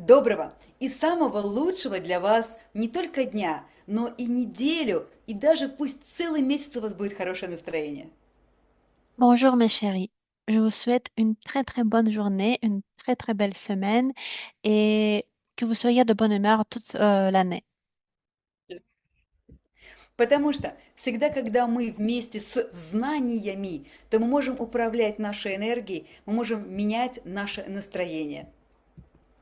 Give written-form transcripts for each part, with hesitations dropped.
Доброго и самого лучшего для вас не только дня, но и неделю, и даже пусть целый месяц у вас будет хорошее настроение. Bonjour mes chéris, je vous souhaite une très très bonne journée, une très très belle semaine et que vous soyez de bonne humeur toute l'année. Потому что всегда, когда мы вместе с знаниями, то мы можем управлять нашей энергией, мы можем менять наше настроение.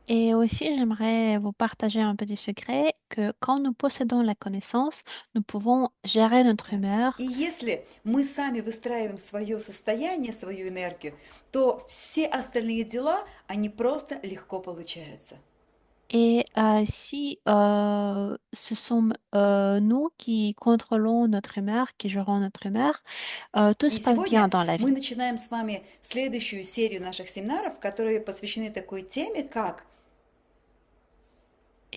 Et aussi, j'aimerais vous partager un petit secret que quand nous possédons la connaissance, nous pouvons gérer notre Да. И humeur. если мы сами выстраиваем свое состояние, свою энергию, то все остальные дела, они просто легко получаются. Et si ce sont nous qui contrôlons notre humeur, qui gérons notre humeur, tout И se passe bien сегодня dans la мы vie. начинаем с вами следующую серию наших семинаров, которые посвящены такой теме, как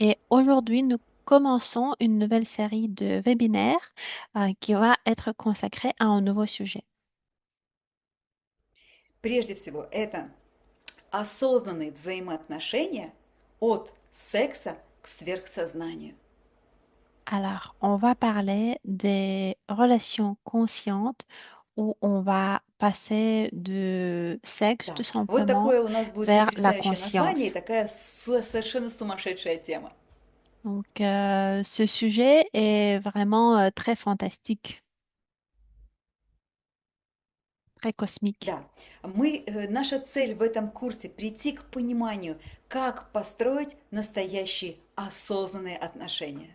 Et aujourd'hui, nous commençons une nouvelle série de webinaires qui va être consacrée à un nouveau sujet. прежде всего это осознанные взаимоотношения от секса к сверхсознанию. Alors, on va parler des relations conscientes où on va passer de sexe tout Да, вот simplement такое у нас будет vers la потрясающее название и conscience. такая совершенно сумасшедшая тема. Donc, ce sujet est vraiment très fantastique, très cosmique. Да, наша цель в этом курсе прийти к пониманию, как построить настоящие осознанные отношения.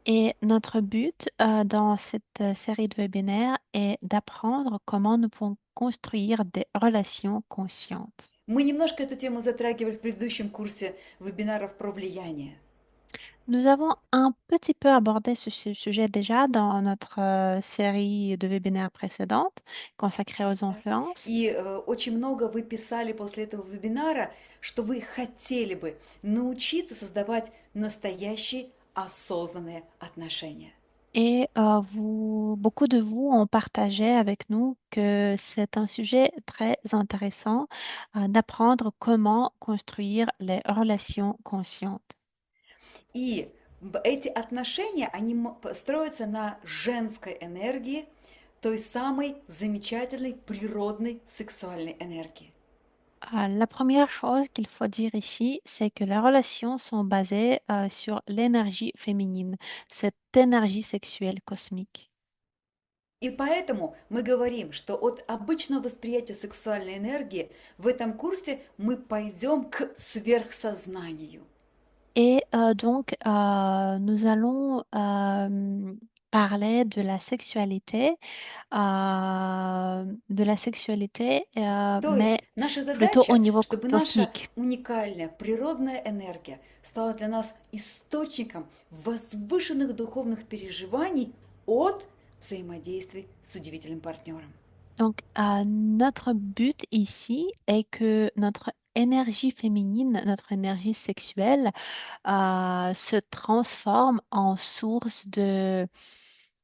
Et notre but dans cette série de webinaires est d'apprendre comment nous pouvons construire des relations conscientes. Мы немножко эту тему затрагивали в предыдущем курсе вебинаров про влияние. Nous avons un petit peu abordé ce sujet déjà dans notre série de webinaires précédente consacrée aux Да. influences. И очень много вы писали после этого вебинара, что вы хотели бы научиться создавать настоящие осознанные отношения. Et beaucoup de vous ont partagé avec nous que c'est un sujet très intéressant d'apprendre comment construire les relations conscientes. И эти отношения, они строятся на женской энергии, той самой замечательной природной сексуальной энергии. La première chose qu'il faut dire ici, c'est que les relations sont basées sur l'énergie féminine, cette énergie sexuelle cosmique. И поэтому мы говорим, что от обычного восприятия сексуальной энергии в этом курсе мы пойдем к сверхсознанию. Et donc, nous allons parler de la sexualité, То есть mais наша plutôt au задача, niveau чтобы наша cosmique. уникальная природная энергия стала для нас источником возвышенных духовных переживаний от взаимодействий с удивительным партнером. Donc, notre but ici est que notre énergie féminine, notre énergie sexuelle, se transforme en source de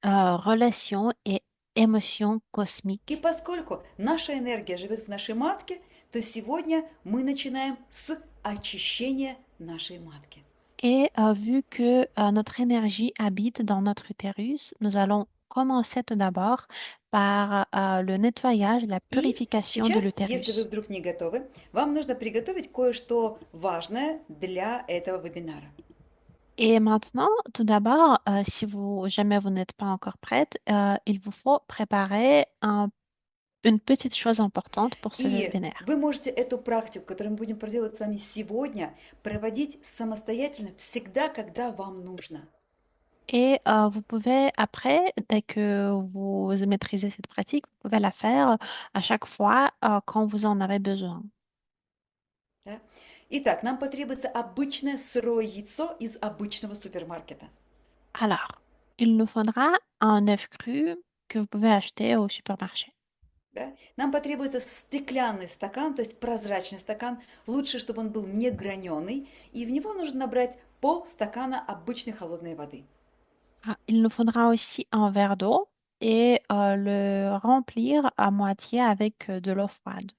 relations et émotions И cosmiques. поскольку наша энергия живет в нашей матке, то сегодня мы начинаем с очищения нашей матки. Et vu que notre énergie habite dans notre utérus, nous allons commencer tout d'abord par le nettoyage, la И purification de сейчас, если вы l'utérus. вдруг не готовы, вам нужно приготовить кое-что важное для этого вебинара. Et maintenant, tout d'abord, si vous jamais vous n'êtes pas encore prête, il vous faut préparer une petite chose importante pour ce И webinaire. вы можете эту практику, которую мы будем проделывать с вами сегодня, проводить самостоятельно всегда, когда вам нужно. Et vous pouvez, après, dès que vous maîtrisez cette pratique, vous pouvez la faire à chaque fois quand vous en avez besoin. Да? Итак, нам потребуется обычное сырое яйцо из обычного супермаркета. Alors, il nous faudra un œuf cru que vous pouvez acheter au supermarché. Да? Нам потребуется стеклянный стакан, то есть прозрачный стакан. Лучше, чтобы он был не граненый. И в него нужно набрать полстакана обычной холодной воды. Ah, il nous faudra aussi un verre d'eau et le remplir à moitié avec de l'eau froide.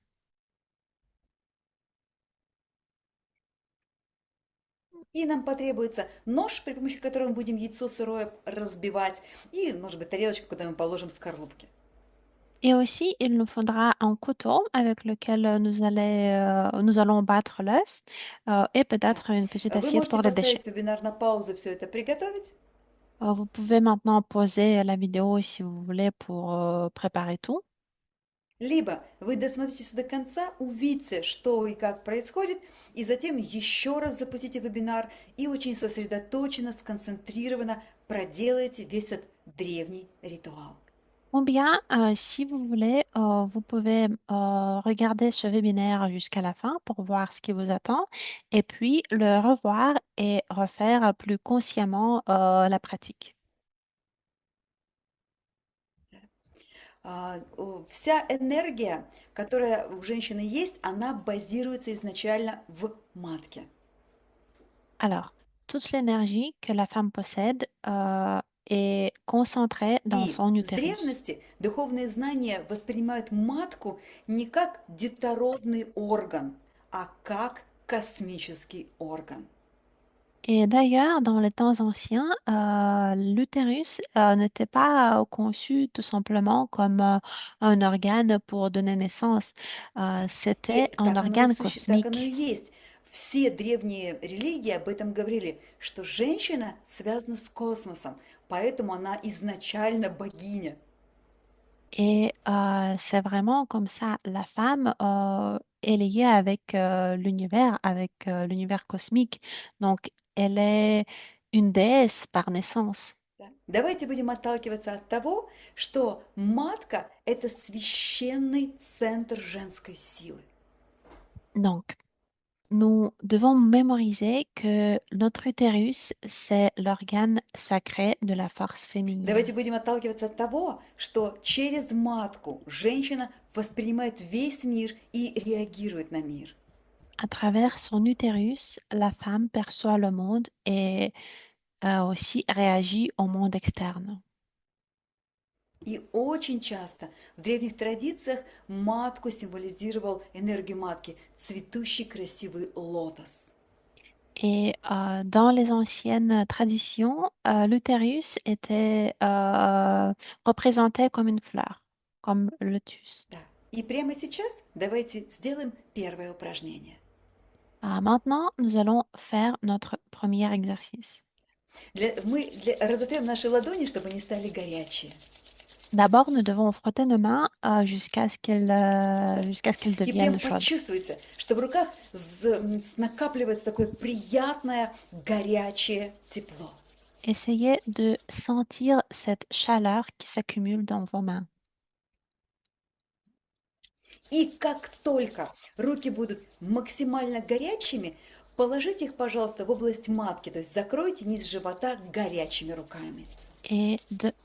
И нам потребуется нож, при помощи которого мы будем яйцо сырое разбивать, и, может быть, тарелочку, куда мы положим скорлупки. Et aussi, il nous faudra un couteau avec lequel nous allons battre l'œuf et Да. peut-être une petite Вы assiette можете pour les déchets. поставить вебинар на паузу, все это приготовить. Vous pouvez maintenant pauser la vidéo si vous voulez pour préparer tout. Либо вы досмотрите все до конца, увидите, что и как происходит, и затем еще раз запустите вебинар и очень сосредоточенно, сконцентрированно проделайте весь этот древний ритуал. Ou bien, si vous voulez, vous pouvez regarder ce webinaire jusqu'à la fin pour voir ce qui vous attend et puis le revoir et refaire plus consciemment la pratique. Вся энергия, которая у женщины есть, она базируется изначально в матке. Alors, toute l'énergie que la femme possède est concentrée dans И son с utérus. древности духовные знания воспринимают матку не как детородный орган, а как космический орган. Et d'ailleurs, dans les temps anciens, l'utérus n'était pas conçu tout simplement comme un organe pour donner naissance. C'était И un organe так оно и cosmique. есть. Все древние религии об этом говорили, что женщина связана с космосом, поэтому она изначально богиня. Et c'est vraiment comme ça. La femme est liée avec avec l'univers cosmique. Donc, elle est une déesse par naissance. Да. Давайте будем отталкиваться от того, что матка– это священный центр женской силы. Donc, nous devons mémoriser que notre utérus, c'est l'organe sacré de la force féminine. Давайте будем отталкиваться от того, что через матку женщина воспринимает весь мир и реагирует на мир. À travers son utérus, la femme perçoit le monde et aussi réagit au monde externe. И очень часто в древних традициях матку символизировал энергию матки, цветущий красивый лотос. Et dans les anciennes traditions, l'utérus était représenté comme une fleur, comme le lotus. Да. И прямо сейчас давайте сделаем первое упражнение. Maintenant, nous allons faire notre premier exercice. Разотрем наши ладони, чтобы они стали горячие. D'abord, nous devons frotter nos mains Да. jusqu'à ce qu'elles И прям deviennent chaudes. почувствуйте, что в руках накапливается такое приятное горячее тепло. Essayez de sentir cette chaleur qui s'accumule dans vos mains. И как только руки будут максимально горячими, положите их, пожалуйста, в область матки, то есть закройте низ живота горячими руками. Et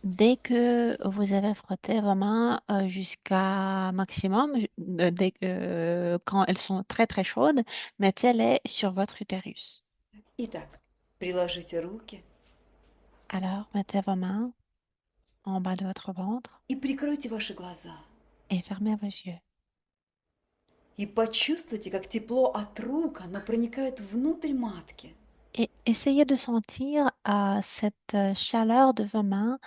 dès que vous avez frotté vos mains jusqu'à maximum, quand elles sont très très chaudes, mettez-les sur votre utérus. Итак, приложите руки Alors, mettez vos mains en bas de votre ventre и прикройте ваши глаза. et fermez vos yeux. И почувствуйте, как тепло от рук, оно проникает внутрь матки. Et essayez de sentir cette chaleur de vos mains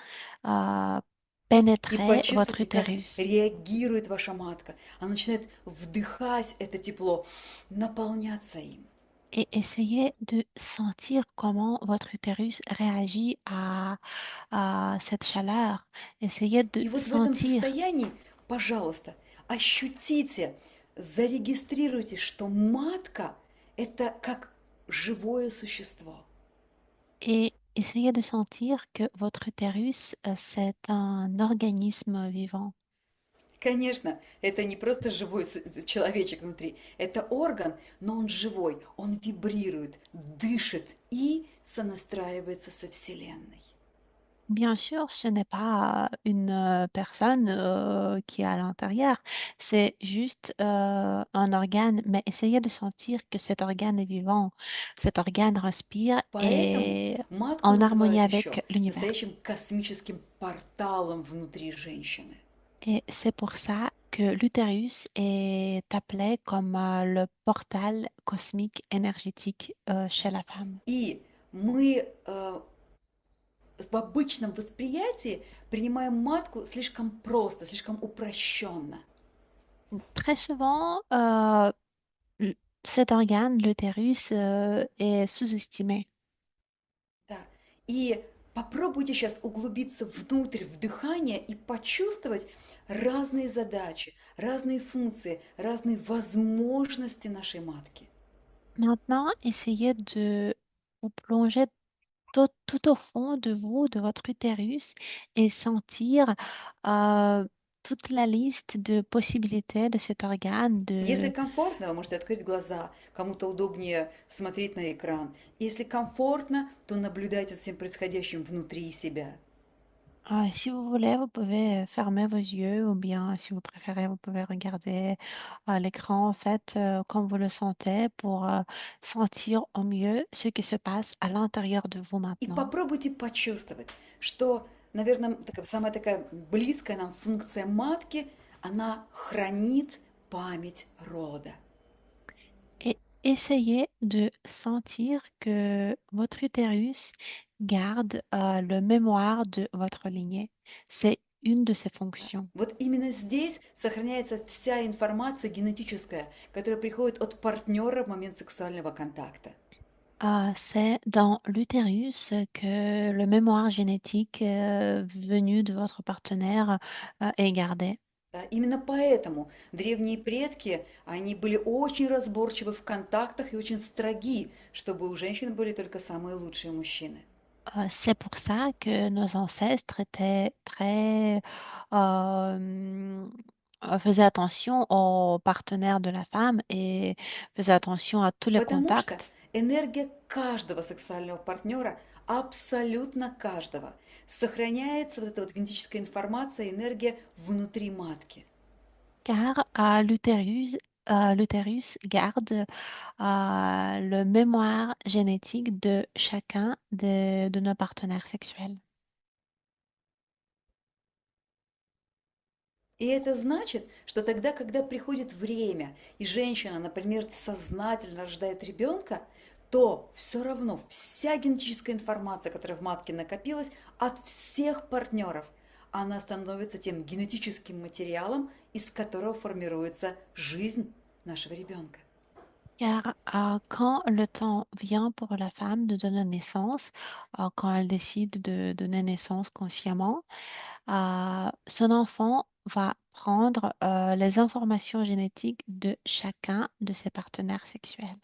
И pénétrer votre почувствуйте, как utérus. реагирует ваша матка. Она начинает вдыхать это тепло, наполняться им. Et essayez de sentir comment votre utérus réagit à cette chaleur. Essayez de И вот в этом sentir. состоянии, пожалуйста, ощутите, зарегистрируйте, что матка– это как живое существо. Et essayez de sentir que votre utérus, c'est un organisme vivant. Конечно, это не просто живой человечек внутри, это орган, но он живой, он вибрирует, дышит и сонастраивается со Вселенной. Bien sûr, ce n'est pas une personne qui est à l'intérieur, c'est juste un organe, mais essayez de sentir que cet organe est vivant, cet organe respire Поэтому et матку en harmonie называют еще avec l'univers. настоящим космическим порталом внутри женщины. Et c'est pour ça que l'utérus est appelé comme le portal cosmique énergétique chez la femme. И мы в обычном восприятии принимаем матку слишком просто, слишком упрощенно. Très souvent, l- cet organe, l'utérus, est sous-estimé. Да. И попробуйте сейчас углубиться внутрь, в дыхание и почувствовать разные задачи, разные функции, разные возможности нашей матки. Maintenant, essayez de vous plonger tout au fond de vous, de votre utérus, et sentir euh, toute la liste de possibilités de cet organe, Если de комфортно, вы можете открыть глаза, кому-то удобнее смотреть на экран. Если комфортно, то наблюдайте за всем происходящим внутри себя. Si vous voulez, vous pouvez fermer vos yeux ou bien, si vous préférez, vous pouvez regarder l'écran en fait comme vous le sentez pour sentir au mieux ce qui se passe à l'intérieur de vous И maintenant. попробуйте почувствовать, что, наверное, самая такая близкая нам функция матки, она хранит память рода. Et essayez de sentir que votre utérus garde le mémoire de votre lignée. C'est une de ses Да. fonctions. Вот именно здесь сохраняется вся информация генетическая, которая приходит от партнера в момент сексуального контакта. C'est dans l'utérus que le mémoire génétique venu de votre partenaire est gardé. Да, именно поэтому древние предки, они были очень разборчивы в контактах и очень строги, чтобы у женщин были только самые лучшие мужчины. C'est pour ça que nos ancêtres étaient très faisaient attention aux partenaires de la femme et faisaient attention à tous les Потому что contacts. энергия каждого сексуального партнера, абсолютно каждого, сохраняется вот эта вот генетическая информация, энергия внутри матки. Car l'utérus garde le mémoire génétique de chacun de nos partenaires sexuels. И это значит, что тогда, когда приходит время, и женщина, например, сознательно рождает ребенка, то все равно вся генетическая информация, которая в матке накопилась от всех партнеров, она становится тем генетическим материалом, из которого формируется жизнь нашего ребенка. Car quand le temps vient pour la femme de donner naissance, quand elle décide de donner naissance consciemment, son enfant va prendre les informations génétiques de chacun de ses partenaires sexuels.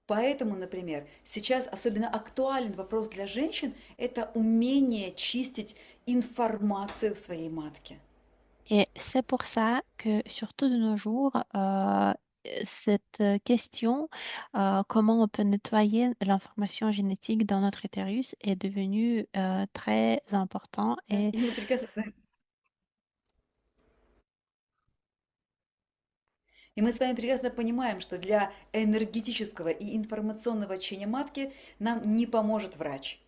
Поэтому, например, сейчас особенно актуален вопрос для женщин – это умение чистить информацию в своей матке. Et c'est pour ça que, surtout de nos jours, cette question, comment on peut nettoyer l'information génétique dans notre utérus, est devenue très important. Да? Et И мы с вами прекрасно понимаем, что для энергетического и информационного очищения матки нам не поможет врач.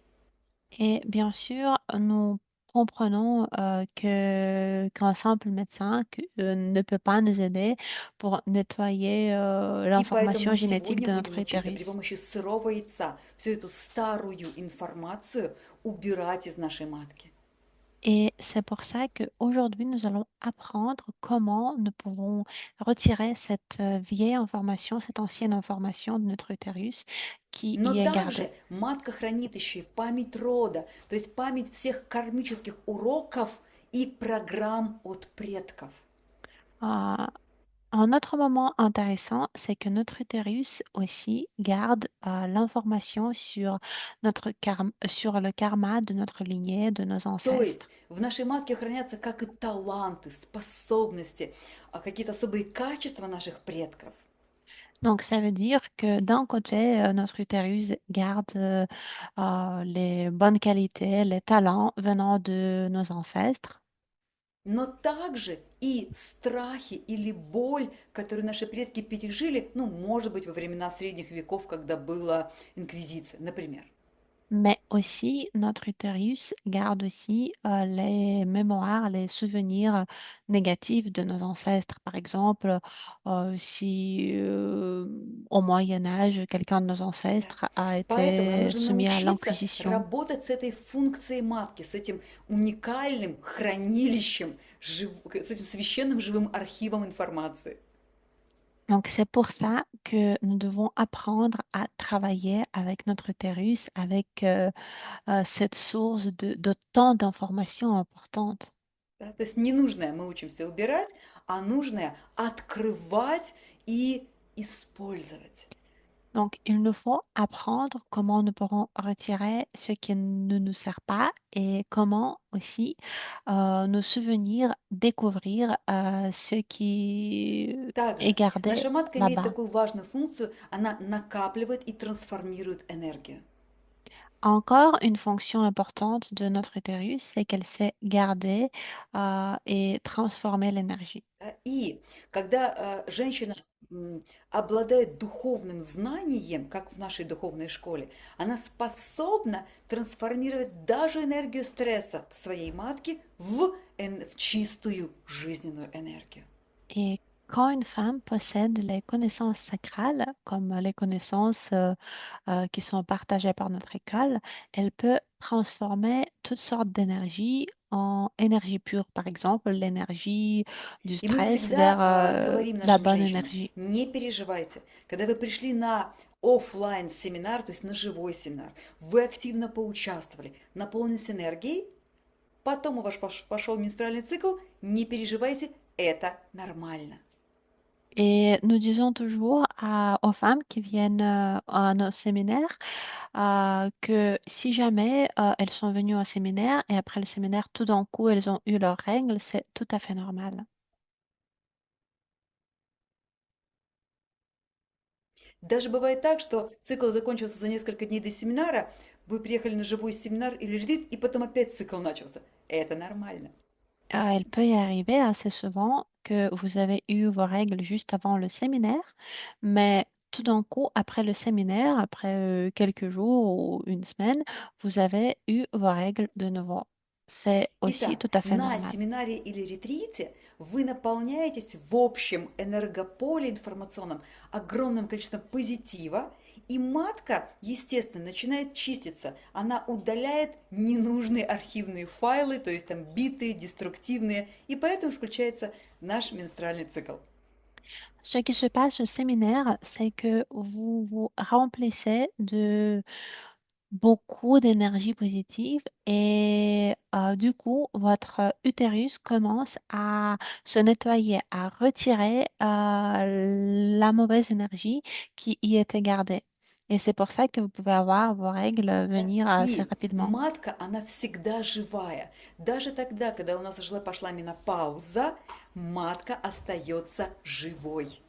Et bien sûr, nous comprenons qu'un simple médecin ne peut pas nous aider pour nettoyer И поэтому l'information мы génétique сегодня de notre будем учиться при utérus. помощи сырого яйца всю эту старую информацию убирать из нашей матки. Et c'est pour ça qu'aujourd'hui, nous allons apprendre comment nous pouvons retirer cette vieille information, cette ancienne information de notre utérus qui Но y est gardée. также матка хранит еще и память рода, то есть память всех кармических уроков и программ от предков. Euh, Un autre moment intéressant, c'est que notre utérus aussi garde l'information sur sur le karma de notre lignée, de nos То есть ancêtres. в нашей матке хранятся как и таланты, способности, какие-то особые качества наших предков. Donc, ça veut dire que d'un côté, notre utérus garde les bonnes qualités, les talents venant de nos ancêtres. Но также и страхи или боль, которые наши предки пережили, ну, может быть, во времена средних веков, когда была инквизиция, например. Mais aussi, notre utérus garde aussi les mémoires, les souvenirs négatifs de nos ancêtres. Par exemple, si au Moyen Âge, quelqu'un de nos Да. ancêtres a Поэтому нам été нужно soumis à научиться l'Inquisition. работать с этой функцией матки, с этим уникальным хранилищем, с этим священным живым архивом информации. Donc, c'est pour ça que nous devons apprendre à travailler avec notre utérus, avec cette source de tant d'informations importantes. Да? То есть ненужное мы учимся убирать, а нужное открывать и использовать. Donc, il nous faut apprendre comment nous pourrons retirer ce qui ne nous sert pas et comment aussi nos souvenirs découvrir ce qui est Также gardé наша матка имеет là-bas. такую важную функцию, она накапливает и трансформирует энергию. Encore une fonction importante de notre utérus, c'est qu'elle sait garder et transformer l'énergie. Да. И когда женщина обладает духовным знанием, как в нашей духовной школе, она способна трансформировать даже энергию стресса в своей матке в чистую жизненную энергию. Et quand une femme possède les connaissances sacrales, comme les connaissances qui sont partagées par notre école, elle peut transformer toutes sortes d'énergie en énergie pure, par exemple l'énergie du И мы stress vers всегда говорим la нашим bonne женщинам, énergie. не переживайте, когда вы пришли на оффлайн семинар, то есть на живой семинар, вы активно поучаствовали, наполнились энергией, потом у вас пошел менструальный цикл, не переживайте, это нормально. Et nous disons toujours aux femmes qui viennent à nos séminaires que si jamais elles sont venues au séminaire et après le séminaire, tout d'un coup, elles ont eu leurs règles, c'est tout à fait normal. Даже бывает так, что цикл закончился за несколько дней до семинара, вы приехали на живой семинар или ретрит, и потом опять цикл начался. Это нормально. Il peut y arriver assez souvent que vous avez eu vos règles juste avant le séminaire, mais tout d'un coup, après le séminaire, après quelques jours ou une semaine, vous avez eu vos règles de nouveau. C'est aussi Итак, tout à fait на normal. семинаре или ретрите вы наполняетесь в общем энергополе информационном огромным количеством позитива, и матка, естественно, начинает чиститься. Она удаляет ненужные архивные файлы, то есть там битые, деструктивные, и поэтому включается наш менструальный цикл. Ce qui se passe au séminaire, c'est que vous vous remplissez de beaucoup d'énergie positive et du coup, votre utérus commence à se nettoyer, à retirer la mauvaise énergie qui y était gardée. Et c'est pour ça que vous pouvez avoir vos règles Да? venir assez И rapidement. матка, она всегда живая. Даже тогда, когда у нас уже пошла менопауза, матка остается живой.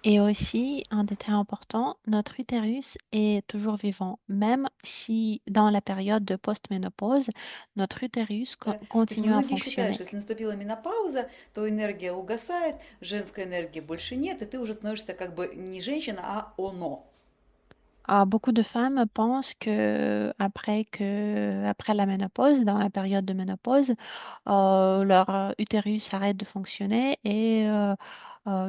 Et aussi, un détail important, notre utérus est toujours vivant, même si dans la période de postménopause, notre utérus Да? То есть continue à многие считают, fonctionner. что если наступила менопауза, то энергия угасает, женской энергии больше нет, и ты уже становишься как бы не женщина, а оно. Beaucoup de femmes pensent après la ménopause, dans la période de ménopause, leur utérus arrête de fonctionner et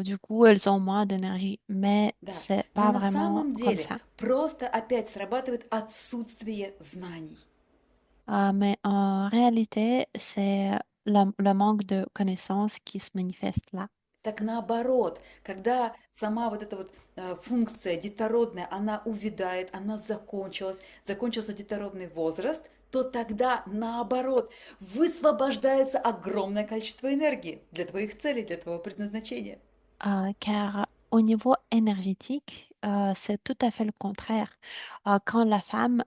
du coup, elles ont moins d'énergie. Mais Да. c'est Но pas на vraiment самом comme деле ça. просто опять срабатывает отсутствие знаний. Mais en réalité, c'est le manque de connaissances qui se manifeste là. Так наоборот, когда сама вот эта вот функция детородная, она увядает, она закончилась, закончился детородный возраст, то тогда наоборот высвобождается огромное количество энергии для твоих целей, для твоего предназначения. Car au niveau énergétique, c'est tout à fait le contraire. Quand la femme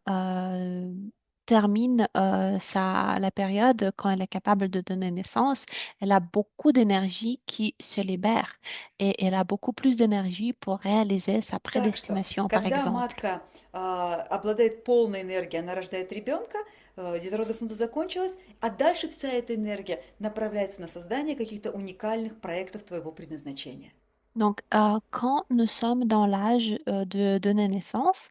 termine la période, quand elle est capable de donner naissance, elle a beaucoup d'énergie qui se libère et elle a beaucoup plus d'énergie pour réaliser sa Так что, prédestination, par когда exemple. матка обладает полной энергией, она рождает ребенка, детородная функция закончилась, а дальше вся эта энергия направляется на создание каких-то уникальных проектов твоего предназначения. Donc, quand nous sommes dans l'âge de donner naissance,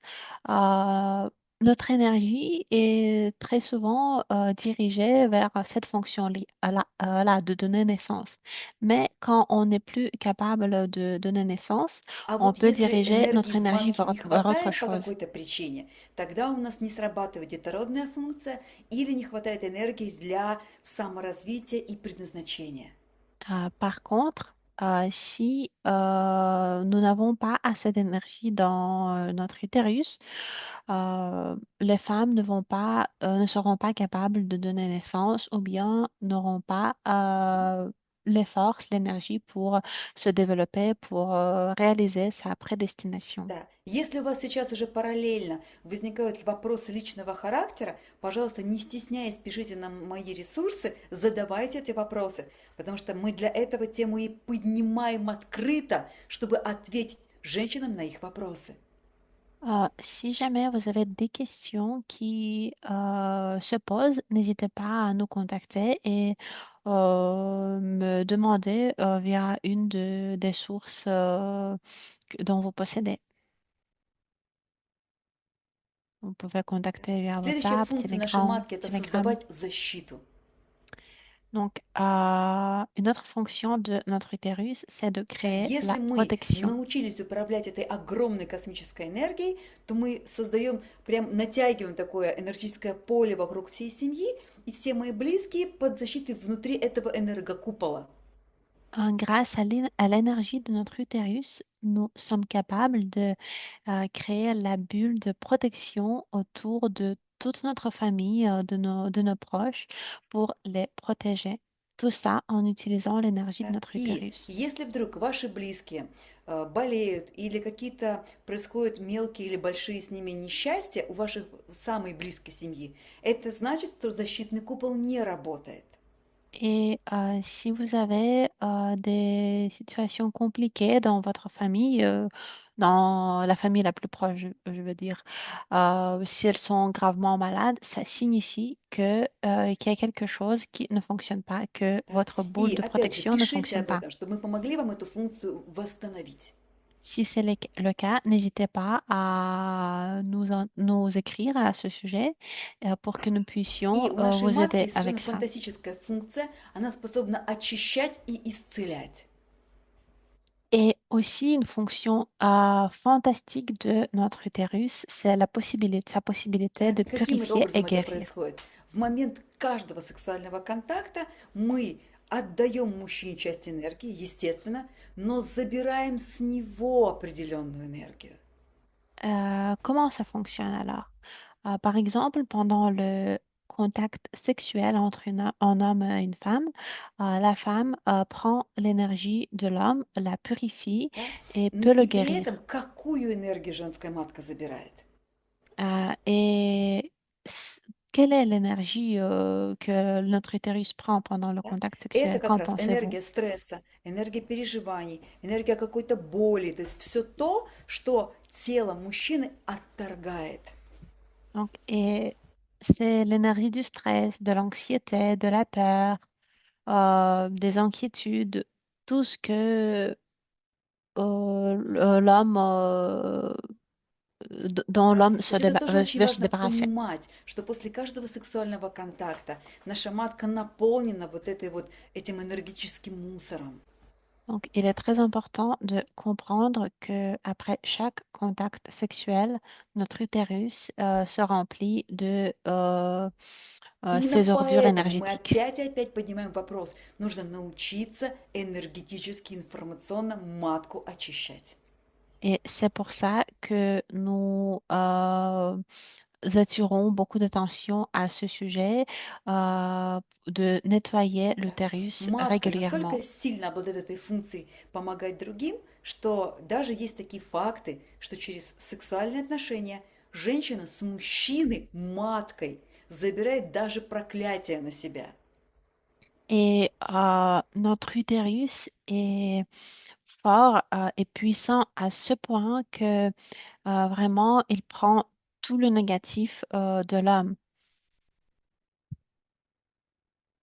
euh, notre énergie est très souvent dirigée vers cette fonction-là, de donner naissance. Mais quand on n'est plus capable de donner naissance, А on вот peut если diriger энергии notre в énergie матке vers, не vers autre хватает по chose. какой-то причине, тогда у нас не срабатывает детородная функция или не хватает энергии для саморазвития и предназначения. Par contre, si nous n'avons pas assez d'énergie dans notre utérus, les femmes ne seront pas capables de donner naissance ou bien n'auront pas les forces, l'énergie pour se développer, pour réaliser sa prédestination. Да. Если у вас сейчас уже параллельно возникают вопросы личного характера, пожалуйста, не стесняясь, пишите нам мои ресурсы, задавайте эти вопросы, потому что мы для этого тему и поднимаем открыто, чтобы ответить женщинам на их вопросы. Si jamais vous avez des questions qui se posent, n'hésitez pas à nous contacter et me demander via des sources dont vous possédez. Vous pouvez contacter via Следующая WhatsApp, функция нашей матки – это Telegram. создавать защиту. Donc, une autre fonction de notre utérus, c'est de Да, créer если la мы protection. научились управлять этой огромной космической энергией, то мы создаем, прям натягиваем такое энергетическое поле вокруг всей семьи, и все мои близкие под защитой внутри этого энергокупола. Grâce à l'énergie de notre utérus, nous sommes capables de créer la bulle de protection autour de toute notre famille, de nos proches, pour les protéger. Tout ça en utilisant l'énergie de Да. notre И utérus. если вдруг ваши близкие болеют или какие-то происходят мелкие или большие с ними несчастья у ваших самой близкой семьи, это значит, что защитный купол не работает. Et si vous avez des situations compliquées dans votre famille, dans la famille la plus proche, je veux dire, si elles sont gravement malades, ça signifie qu'il y a quelque chose qui ne fonctionne pas, que Да. votre boule И de опять же, protection ne пишите fonctionne об pas. этом, чтобы мы помогли вам эту функцию восстановить. Si c'est le cas, n'hésitez pas à nous écrire à ce sujet pour que nous И puissions у нашей vous матки aider есть avec совершенно ça. фантастическая функция, она способна очищать и исцелять. Et aussi une fonction fantastique de notre utérus, c'est sa possibilité Да? de Каким это purifier et образом это guérir. происходит? В момент каждого сексуального контакта мы отдаем мужчине часть энергии, естественно, но забираем с него определенную энергию. Comment ça fonctionne alors? Par exemple, pendant le contact sexuel entre un homme et une femme, la femme prend l'énergie de l'homme, la purifie Да? et peut le И при guérir. этом какую энергию женская матка забирает? Et quelle est l'énergie que notre utérus prend pendant le Да? contact Это sexuel? как Qu'en раз pensez-vous? энергия стресса, энергия переживаний, энергия какой-то боли, то есть все то, что тело мужчины отторгает. Donc, et c'est l'énergie du stress, de l'anxiété, de la peur, des inquiétudes, tout ce que l'homme, dont Да. l'homme То есть это тоже очень veut se важно débarrasser. понимать, что после каждого сексуального контакта наша матка наполнена вот этой вот этим энергетическим мусором. Donc, il est très important de comprendre que après chaque contact sexuel, notre utérus se remplit de Именно ces ordures поэтому мы énergétiques. опять и опять поднимаем вопрос. Нужно научиться энергетически, информационно матку очищать. Et c'est pour ça que nous attirons beaucoup d'attention à ce sujet, de nettoyer Да. l'utérus Матка régulièrement. настолько сильно обладает этой функцией помогать другим, что даже есть такие факты, что через сексуальные отношения женщина с мужчиной, маткой, забирает даже проклятие на себя. Et notre utérus est fort et puissant à ce point que vraiment il prend tout le négatif de l'homme.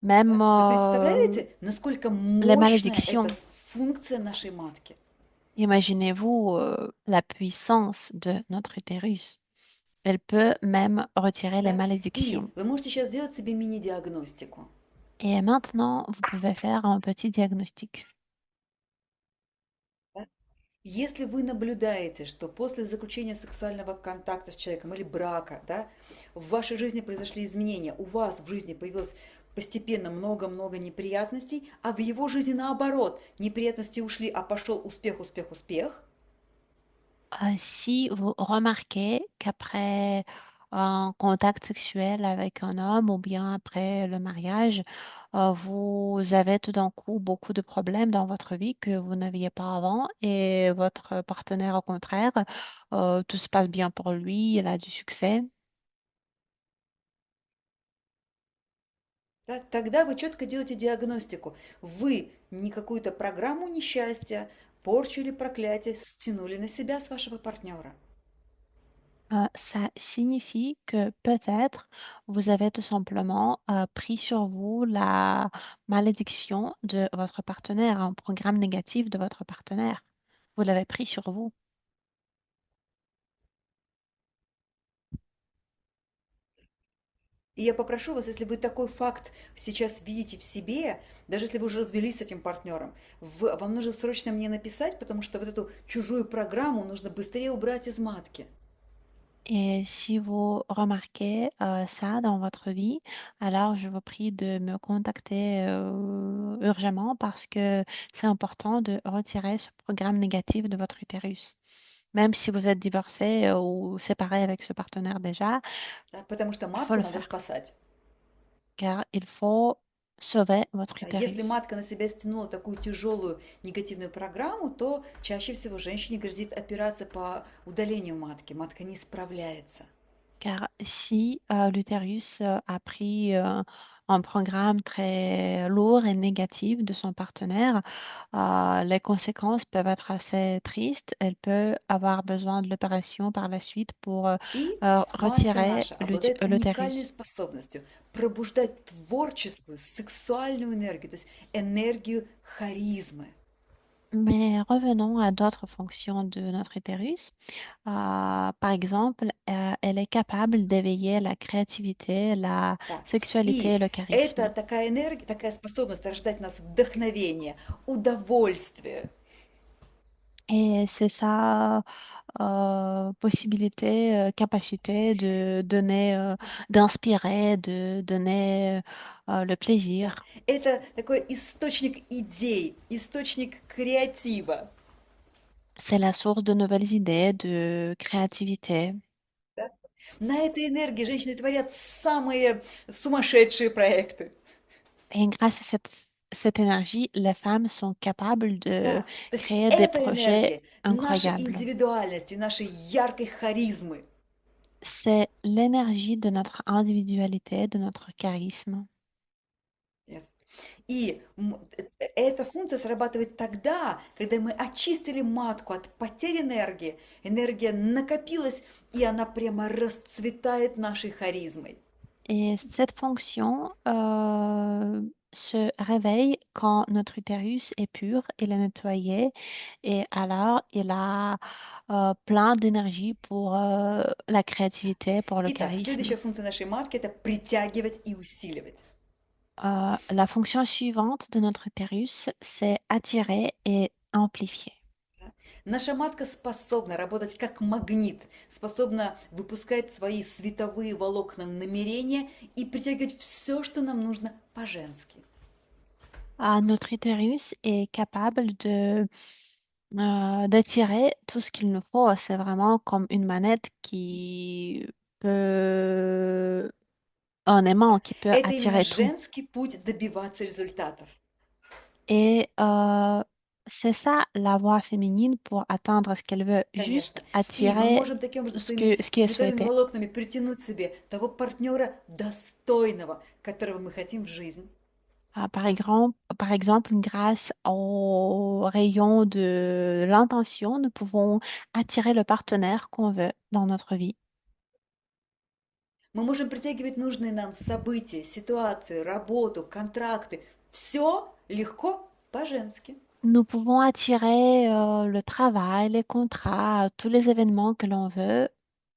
Même Да? Вы представляете, насколько les мощная эта malédictions. функция нашей матки? Imaginez-vous la puissance de notre utérus. Elle peut même retirer les Да? И malédictions. вы можете сейчас сделать себе мини-диагностику. Et maintenant, vous pouvez faire un petit diagnostic. Да. Если вы наблюдаете, что после заключения сексуального контакта с человеком или брака, да, в вашей жизни произошли изменения, у вас в жизни появилось постепенно много-много неприятностей, а в его жизни наоборот, неприятности ушли, а пошел успех, успех, успех, Si vous remarquez qu'après un contact sexuel avec un homme ou bien après le mariage, vous avez tout d'un coup beaucoup de problèmes dans votre vie que vous n'aviez pas avant et votre partenaire, au contraire, tout se passe bien pour lui, il a du succès. да, тогда вы четко делаете диагностику. Вы не какую-то программу несчастья, порчу или проклятие стянули на себя с вашего партнера. Ça signifie que peut-être vous avez tout simplement pris sur vous la malédiction de votre partenaire, un programme négatif de votre partenaire. Vous l'avez pris sur vous. И я попрошу вас, если вы такой факт сейчас видите в себе, даже если вы уже развелись с этим партнером, вам нужно срочно мне написать, потому что вот эту чужую программу нужно быстрее убрать из матки. Et si vous remarquez ça dans votre vie, alors je vous prie de me contacter urgemment parce que c'est important de retirer ce programme négatif de votre utérus. Même si vous êtes divorcé ou séparé avec ce partenaire déjà, Да, потому что il faut матку le надо faire. спасать. Car il faut sauver votre А если utérus. матка на себя стянула такую тяжелую негативную программу, то чаще всего женщине грозит операция по удалению матки. Матка не справляется. Car si l'utérus a pris un programme très lourd et négatif de son partenaire, les conséquences peuvent être assez tristes. Elle peut avoir besoin de l'opération par la suite pour И матка retirer наша обладает уникальной l'utérus. способностью пробуждать творческую, сексуальную энергию, то есть энергию харизмы. Mais revenons à d'autres fonctions de notre utérus. Par exemple, elle est capable d'éveiller la créativité, la Да. sexualité et И le это charisme. такая энергия, такая способность рождать в нас вдохновение, удовольствие. Et c'est sa possibilité, capacité de donner, d'inspirer, de donner le Да. plaisir. Это такой источник идей, источник креатива. C'est la source de nouvelles idées, de créativité. Да. На этой энергии женщины творят самые сумасшедшие проекты. Et grâce à cette énergie, les femmes sont capables de Да. То есть créer des эта projets энергия нашей incroyables. индивидуальности, нашей яркой харизмы. C'est l'énergie de notre individualité, de notre charisme. Yes. И эта функция срабатывает тогда, когда мы очистили матку от потери энергии, энергия накопилась, и она прямо расцветает нашей харизмой. Et cette fonction se réveille quand notre utérus est pur, il est nettoyé et alors il a plein d'énergie pour la créativité, pour le Итак, charisme. следующая функция нашей матки – это притягивать и усиливать. La fonction suivante de notre utérus, c'est attirer et amplifier. Да. Наша матка способна работать как магнит, способна выпускать свои световые волокна намерения и притягивать все, что нам нужно по-женски. Notre utérus est capable d'attirer tout ce qu'il nous faut. C'est vraiment comme une manette qui peut, un aimant Да. qui peut Это именно attirer tout. женский путь добиваться результатов. Et c'est ça la voie féminine pour atteindre ce qu'elle veut, juste Конечно. И мы attirer можем таким образом своими ce qui est световыми souhaité. волокнами притянуть себе того партнера достойного, которого мы хотим в жизнь. Par exemple, grâce au rayon de l'intention, nous pouvons attirer le partenaire qu'on veut dans notre vie. Мы можем притягивать нужные нам события, ситуации, работу, контракты. Все легко по-женски. Nous pouvons attirer le travail, les contrats, tous les événements que l'on veut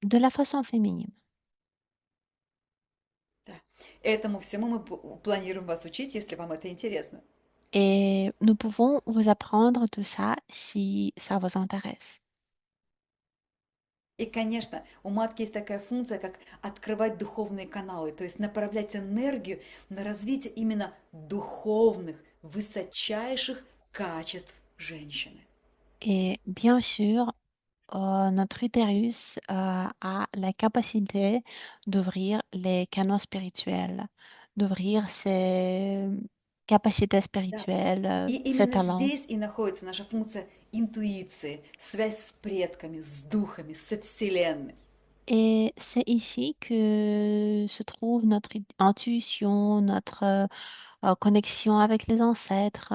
de la façon féminine. Да. Этому всему мы планируем вас учить, если вам это интересно. Et nous pouvons vous apprendre tout ça si ça vous intéresse. И, конечно, у матки есть такая функция, как открывать духовные каналы, то есть направлять энергию на развитие именно духовных, высочайших качеств женщины. Et bien sûr, notre utérus a la capacité d'ouvrir les canaux spirituels, d'ouvrir ses capacités Да. spirituelles, И ses именно talents. здесь и находится наша функция интуиции, связь с предками, с духами, со Вселенной. Et c'est ici que se trouve notre intuition, notre connexion avec les ancêtres,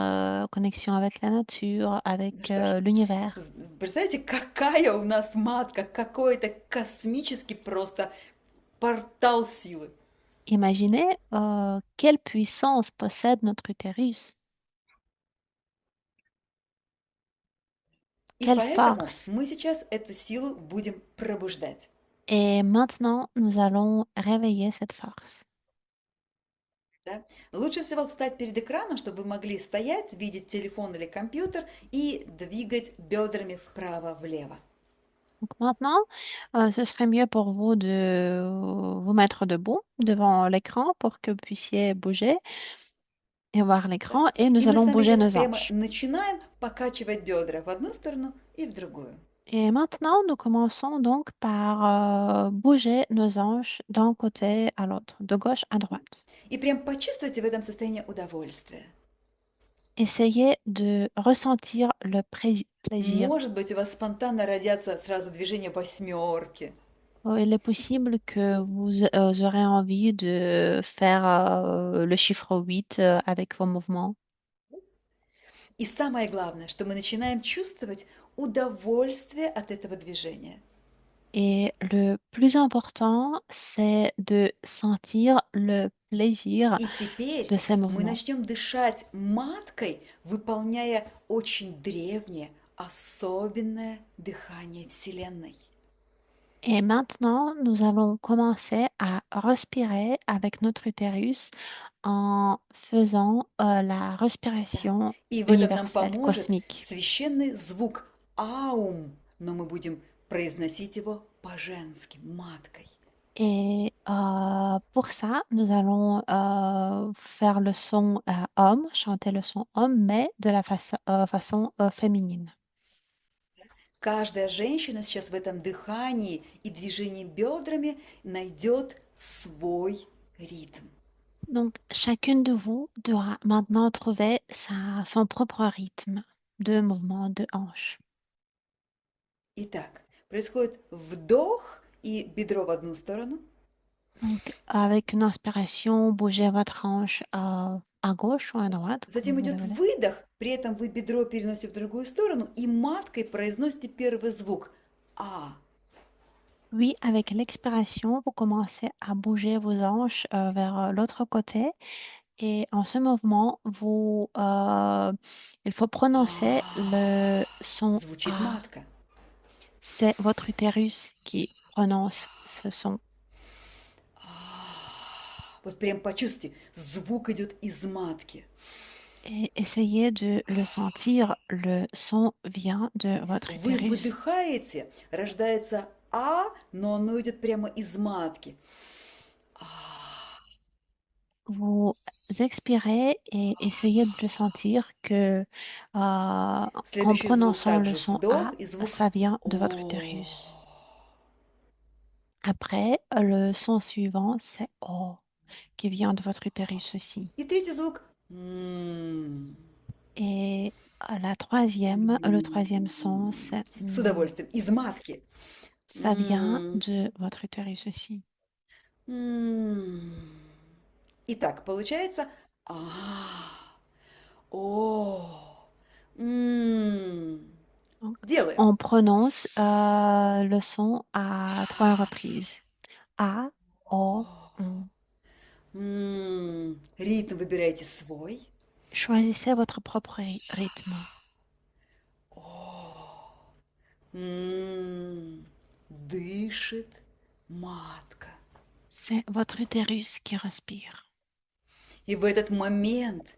connexion avec la nature, Ну avec что ж, l'univers. представляете, какая у нас матка, какой это космический просто портал силы. Imaginez quelle puissance possède notre utérus, И quelle поэтому force. мы сейчас эту силу будем пробуждать. Et maintenant, nous allons réveiller cette force. Да? Лучше всего встать перед экраном, чтобы вы могли стоять, видеть телефон или компьютер и двигать бедрами вправо-влево. Donc maintenant, ce serait mieux pour vous de vous mettre debout devant l'écran pour que vous puissiez bouger et voir Да? l'écran et И nous мы с allons вами bouger сейчас nos прямо hanches. начинаем покачивать бедра в одну сторону и в другую. Et maintenant, nous commençons donc par bouger nos hanches d'un côté à l'autre, de gauche à droite. И прям почувствуйте в этом состоянии удовольствия. Essayez de ressentir le plaisir. Может быть, у вас спонтанно родятся сразу движения восьмерки. Il est possible que vous aurez envie de faire le chiffre 8 avec vos mouvements. И самое главное, что мы начинаем чувствовать удовольствие от этого движения. Et le plus important, c'est de sentir le plaisir И теперь de ces мы mouvements. начнем дышать маткой, выполняя очень древнее, особенное дыхание Вселенной. Et maintenant, nous allons commencer à respirer avec notre utérus en faisant la Да. respiration И в этом нам universelle, поможет cosmique. священный звук аум, но мы будем произносить его по-женски, маткой. Et pour ça, nous allons faire le son homme, chanter le son homme, mais de la façon féminine. Каждая женщина сейчас в этом дыхании и движении бедрами найдет свой ритм. Donc, chacune de vous devra maintenant trouver son propre rythme de mouvement de hanche. Итак, происходит вдох и бедро в одну сторону, Donc, avec une inspiration, bougez votre hanche à gauche ou à droite, comme затем vous le идет voulez. выдох, при этом вы бедро переносите в другую сторону и маткой произносите первый звук А. Oui, avec l'expiration, vous commencez à bouger vos hanches vers l'autre côté. Et en ce mouvement, il faut prononcer le son Звучит A. матка. C'est votre utérus qui prononce ce son. Вот прям почувствуйте, звук идет из матки. Et essayez de le sentir, le son vient de votre Вы utérus. выдыхаете, рождается А, но оно идет прямо из матки. Vous expirez et essayez de le sentir qu'en Следующий звук prononçant le также son вдох A, и звук ça vient de votre О. utérus. Après, le son suivant, c'est O, qui vient de votre utérus aussi. И третий звук М. Et le troisième son, c'est С удовольствием, из матки. ça vient М. de votre utérus aussi. М. Итак, получается А. О. М. Donc, Делаем. on prononce le son à 3 reprises. A, O, on. Ритм выбирайте свой. Choisissez votre propre rythme. О. М. дышит матка. C'est votre utérus qui respire. И в этот момент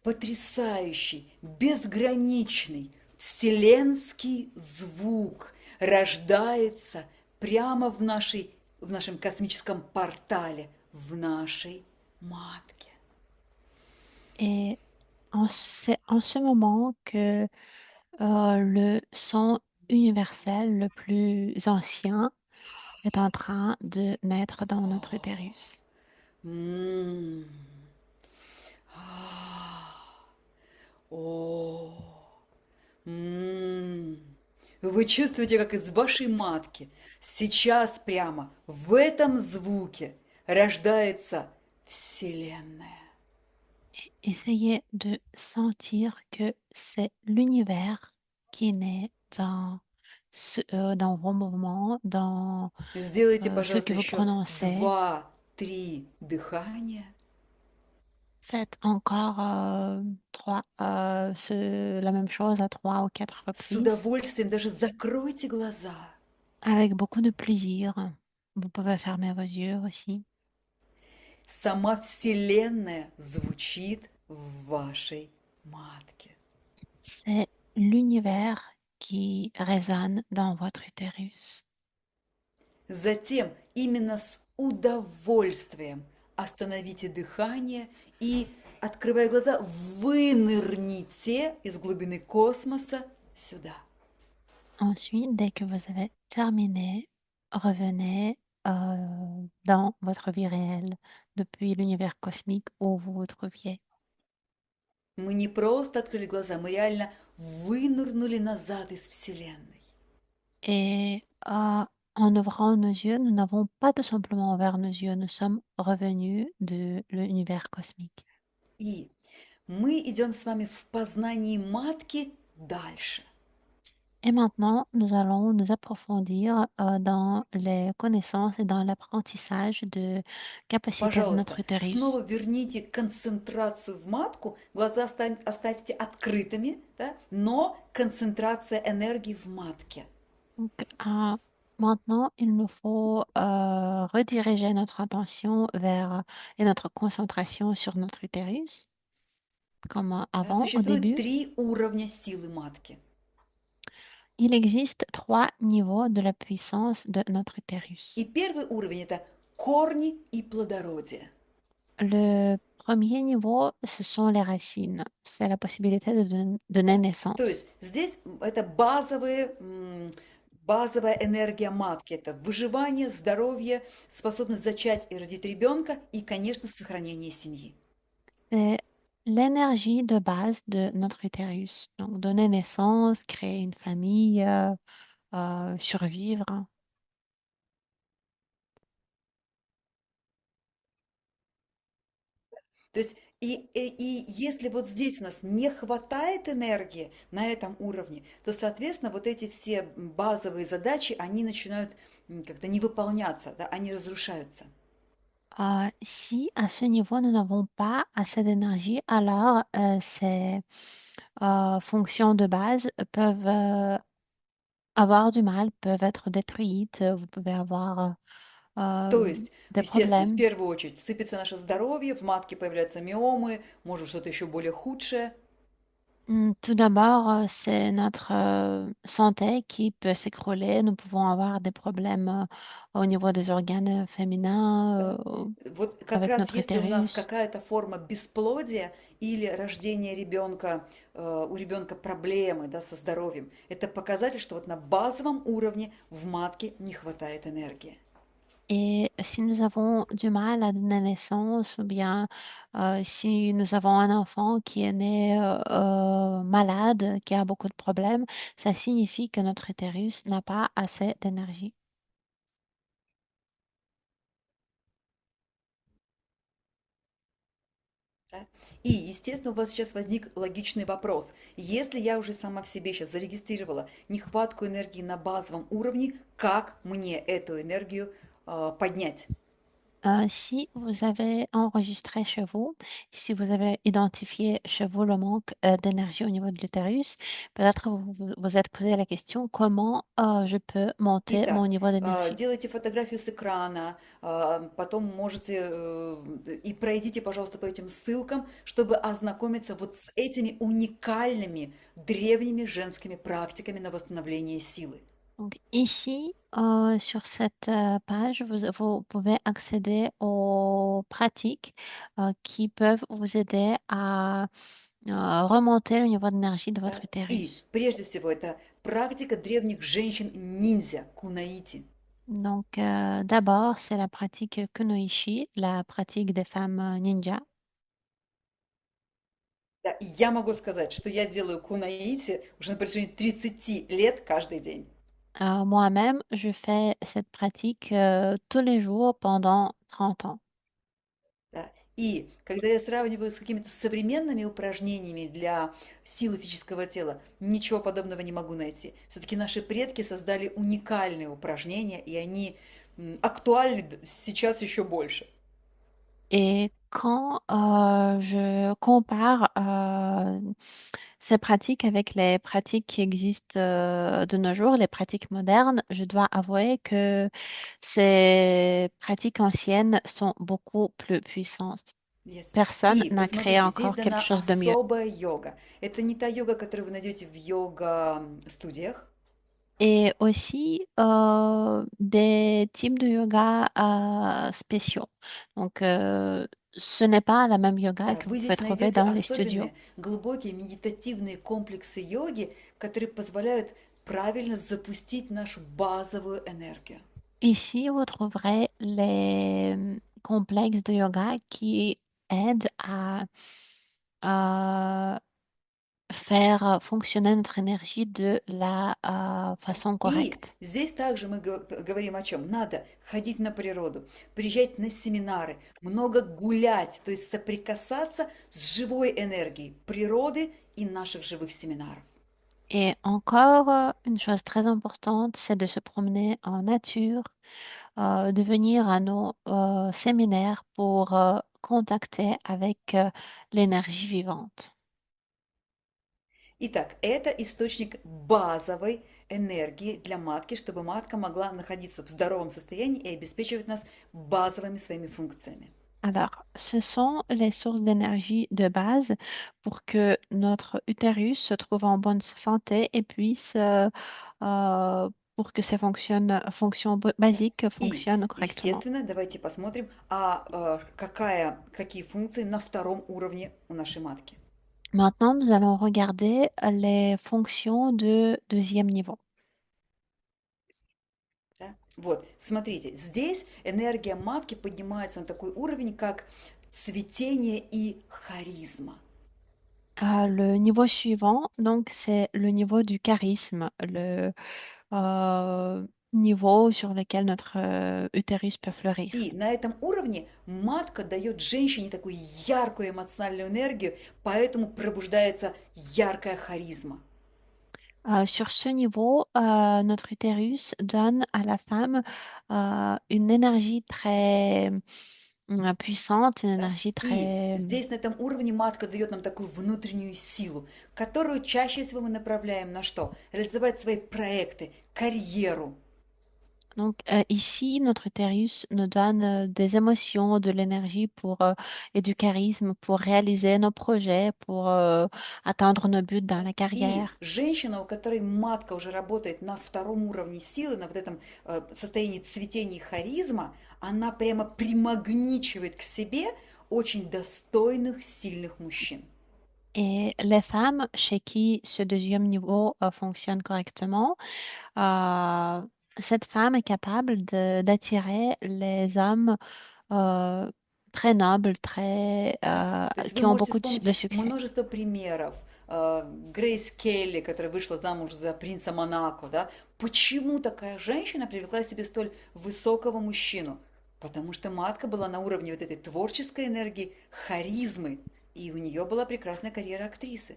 потрясающий, безграничный, вселенский звук рождается прямо в нашем космическом портале, в нашей матке. Et c'est en ce moment que le son universel le plus ancien est en train de naître dans notre utérus. М. А. О. М. Вы чувствуете, как из вашей матки сейчас прямо в этом звуке рождается Вселенная. Essayez de sentir que c'est l'univers qui naît dans vos mouvements, dans Сделайте, ce que пожалуйста, vous еще prononcez. 2-3 дыхания. Faites encore la même chose à 3 ou 4 С reprises удовольствием даже закройте глаза. avec beaucoup de plaisir. Vous pouvez fermer vos yeux aussi. Сама Вселенная звучит в вашей матке. C'est l'univers qui résonne dans votre utérus. Затем именно с удовольствием остановите дыхание и, открывая глаза, вынырните из глубины космоса сюда. Ensuite, dès que vous avez terminé, revenez dans votre vie réelle depuis l'univers cosmique où vous vous trouviez. Мы не просто открыли глаза, мы реально вынырнули назад из Вселенной. Et en ouvrant nos yeux, nous n'avons pas tout simplement ouvert nos yeux, nous sommes revenus de l'univers cosmique. И мы идем с вами в познании матки дальше. Et maintenant, nous allons nous approfondir dans les connaissances et dans l'apprentissage de capacités de notre Пожалуйста, utérus. снова верните концентрацию в матку, глаза оставьте открытыми, да, но концентрация энергии в матке. Donc, maintenant, il nous faut rediriger notre attention vers et notre concentration sur notre utérus, comme Да. avant, au Существует début. 3 уровня силы матки. Il existe 3 niveaux de la puissance de notre utérus. И первый уровень – это корни и плодородие. Le premier niveau, ce sont les racines. C'est la possibilité de donner Да. То naissance. есть здесь это базовая энергия матки. Это выживание, здоровье, способность зачать и родить ребенка и, конечно, сохранение семьи. C'est l'énergie de base de notre utérus. Donc, donner naissance, créer une famille, survivre. То есть и если вот здесь у нас не хватает энергии на этом уровне, то, соответственно, вот эти все базовые задачи, они начинают как-то не выполняться, да, они разрушаются. Si à ce niveau, nous n'avons pas assez d'énergie, alors ces fonctions de base peuvent avoir du mal, peuvent être détruites. Vous pouvez avoir То euh, есть, des естественно, в problèmes. первую очередь сыпется наше здоровье, в матке появляются миомы, может что-то еще более худшее. Tout d'abord, c'est notre santé qui peut s'écrouler. Nous pouvons avoir des problèmes au niveau des organes féminins, Вот как avec раз notre если у нас utérus. какая-то форма бесплодия или рождение ребенка, у ребенка проблемы, да, со здоровьем, это показатель, что вот на базовом уровне в матке не хватает энергии. Et si nous avons du mal à donner naissance, ou bien si nous avons un enfant qui est né malade, qui a beaucoup de problèmes, ça signifie que notre utérus n'a pas assez d'énergie. Да? И, естественно, у вас сейчас возник логичный вопрос. Если я уже сама в себе сейчас зарегистрировала нехватку энергии на базовом уровне, как мне эту энергию поднять? Si vous avez enregistré chez vous, si vous avez identifié chez vous le manque d'énergie au niveau de l'utérus, peut-être vous êtes posé la question comment je peux monter mon Итак, niveau d'énergie. делайте фотографию с экрана, потом можете и пройдите, пожалуйста, по этим ссылкам, чтобы ознакомиться вот с этими уникальными древними женскими практиками на восстановление силы. Donc ici, sur cette page, vous pouvez accéder aux pratiques qui peuvent vous aider à remonter le niveau d'énergie de votre Да? И utérus. прежде всего это практика древних женщин-ниндзя, кунаити. Donc, d'abord, c'est la pratique kunoichi, la pratique des femmes ninja. Да, и я могу сказать, что я делаю кунаити уже на протяжении 30 лет каждый день. Moi-même, je fais cette pratique tous les jours pendant 30 ans. Да. И когда я сравниваю с какими-то современными упражнениями для силы физического тела, ничего подобного не могу найти. Все-таки наши предки создали уникальные упражнения, и они актуальны сейчас еще больше. Et quand je compare ces pratiques avec les pratiques qui existent de nos jours, les pratiques modernes, je dois avouer que ces pratiques anciennes sont beaucoup plus puissantes. Yes. Personne И n'a créé посмотрите, здесь encore quelque дана chose de mieux. особая йога. Это не та йога, которую вы найдете в йога-студиях. Et aussi des types de yoga spéciaux. Donc, ce n'est pas la même yoga Да, que vous вы pouvez здесь trouver найдете dans les studios. особенные глубокие медитативные комплексы йоги, которые позволяют правильно запустить нашу базовую энергию. Ici, vous trouverez les complexes de yoga qui aident à faire fonctionner notre énergie de la Да. façon И correcte. здесь также мы говорим о чем? Надо ходить на природу, приезжать на семинары, много гулять, то есть соприкасаться с живой энергией природы и наших живых семинаров. Et encore, une chose très importante, c'est de se promener en nature, de venir à nos séminaires pour contacter avec l'énergie vivante. Итак, это источник базовой энергии для матки, чтобы матка могла находиться в здоровом состоянии и обеспечивать нас базовыми своими функциями. Alors, ce sont les sources d'énergie de base pour que notre utérus se trouve en bonne santé et puisse, pour que ses fonctions Да. basiques И, fonctionnent correctement. естественно, давайте посмотрим, какие функции на втором уровне у нашей матки. Maintenant, nous allons regarder les fonctions de deuxième niveau. Да? Вот, смотрите, здесь энергия матки поднимается на такой уровень, как цветение и харизма. Le niveau suivant, donc, c'est le niveau du charisme, le niveau sur lequel notre utérus peut fleurir. И на этом уровне матка дает женщине такую яркую эмоциональную энергию, поэтому пробуждается яркая харизма. Sur ce niveau, notre utérus donne à la femme une énergie très puissante, une Да? énergie И très... здесь на этом уровне матка дает нам такую внутреннюю силу, которую чаще всего мы направляем на что? Реализовать свои проекты, карьеру. Donc ici, notre utérus nous donne des émotions, de l'énergie et du charisme pour réaliser nos projets, pour atteindre nos buts dans Да? la И carrière. женщина, у которой матка уже работает на втором уровне силы, на вот этом состоянии цветения и харизма, она прямо примагничивает к себе очень достойных, сильных мужчин. Et les femmes chez qui ce deuxième niveau fonctionne correctement, euh, cette femme est capable d'attirer les hommes euh, très nobles, Да? То есть вы qui ont можете beaucoup вспомнить de succès. множество примеров. Грейс Келли, которая вышла замуж за принца Монако, да? Почему такая женщина привлекла себе столь высокого мужчину? Потому что матка была на уровне вот этой творческой энергии, харизмы, и у нее была прекрасная карьера актрисы.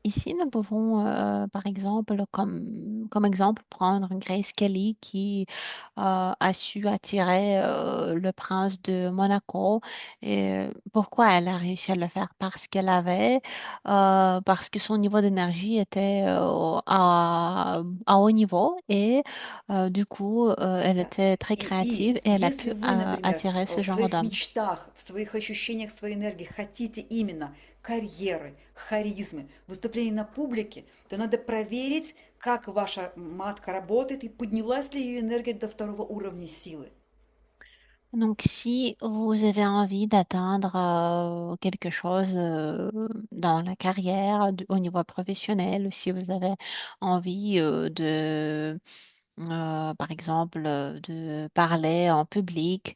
Ici, nous pouvons, par exemple, comme exemple, prendre Grace Kelly qui a su attirer le prince de Monaco. Et pourquoi elle a réussi à le faire? Parce que son niveau d'énergie était à haut niveau et du coup, elle Да. était très И créative et elle a если pu вы, например, attirer ce в genre своих d'homme. мечтах, в своих ощущениях своей энергии хотите именно карьеры, харизмы, выступлений на публике, то надо проверить, как ваша матка работает и поднялась ли ее энергия до второго уровня силы. Donc, si vous avez envie d'atteindre quelque chose dans la carrière, au niveau professionnel, ou si vous avez envie par exemple, de parler en public,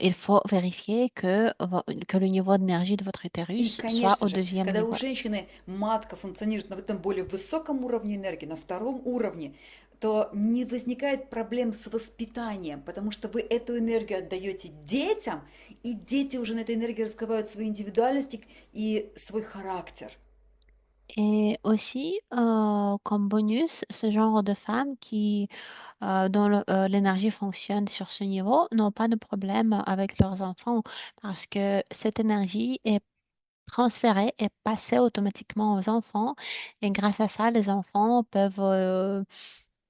il faut vérifier que le niveau d'énergie de votre И, utérus soit конечно au же, deuxième когда у niveau. женщины матка функционирует на этом более высоком уровне энергии, на втором уровне, то не возникает проблем с воспитанием, потому что вы эту энергию отдаете детям, и дети уже на этой энергии раскрывают свою индивидуальность и свой характер. Et aussi, comme bonus, ce genre de femmes dont l'énergie fonctionne sur ce niveau n'ont pas de problème avec leurs enfants parce que cette énergie est transférée et passée automatiquement aux enfants. Et grâce à ça, les enfants peuvent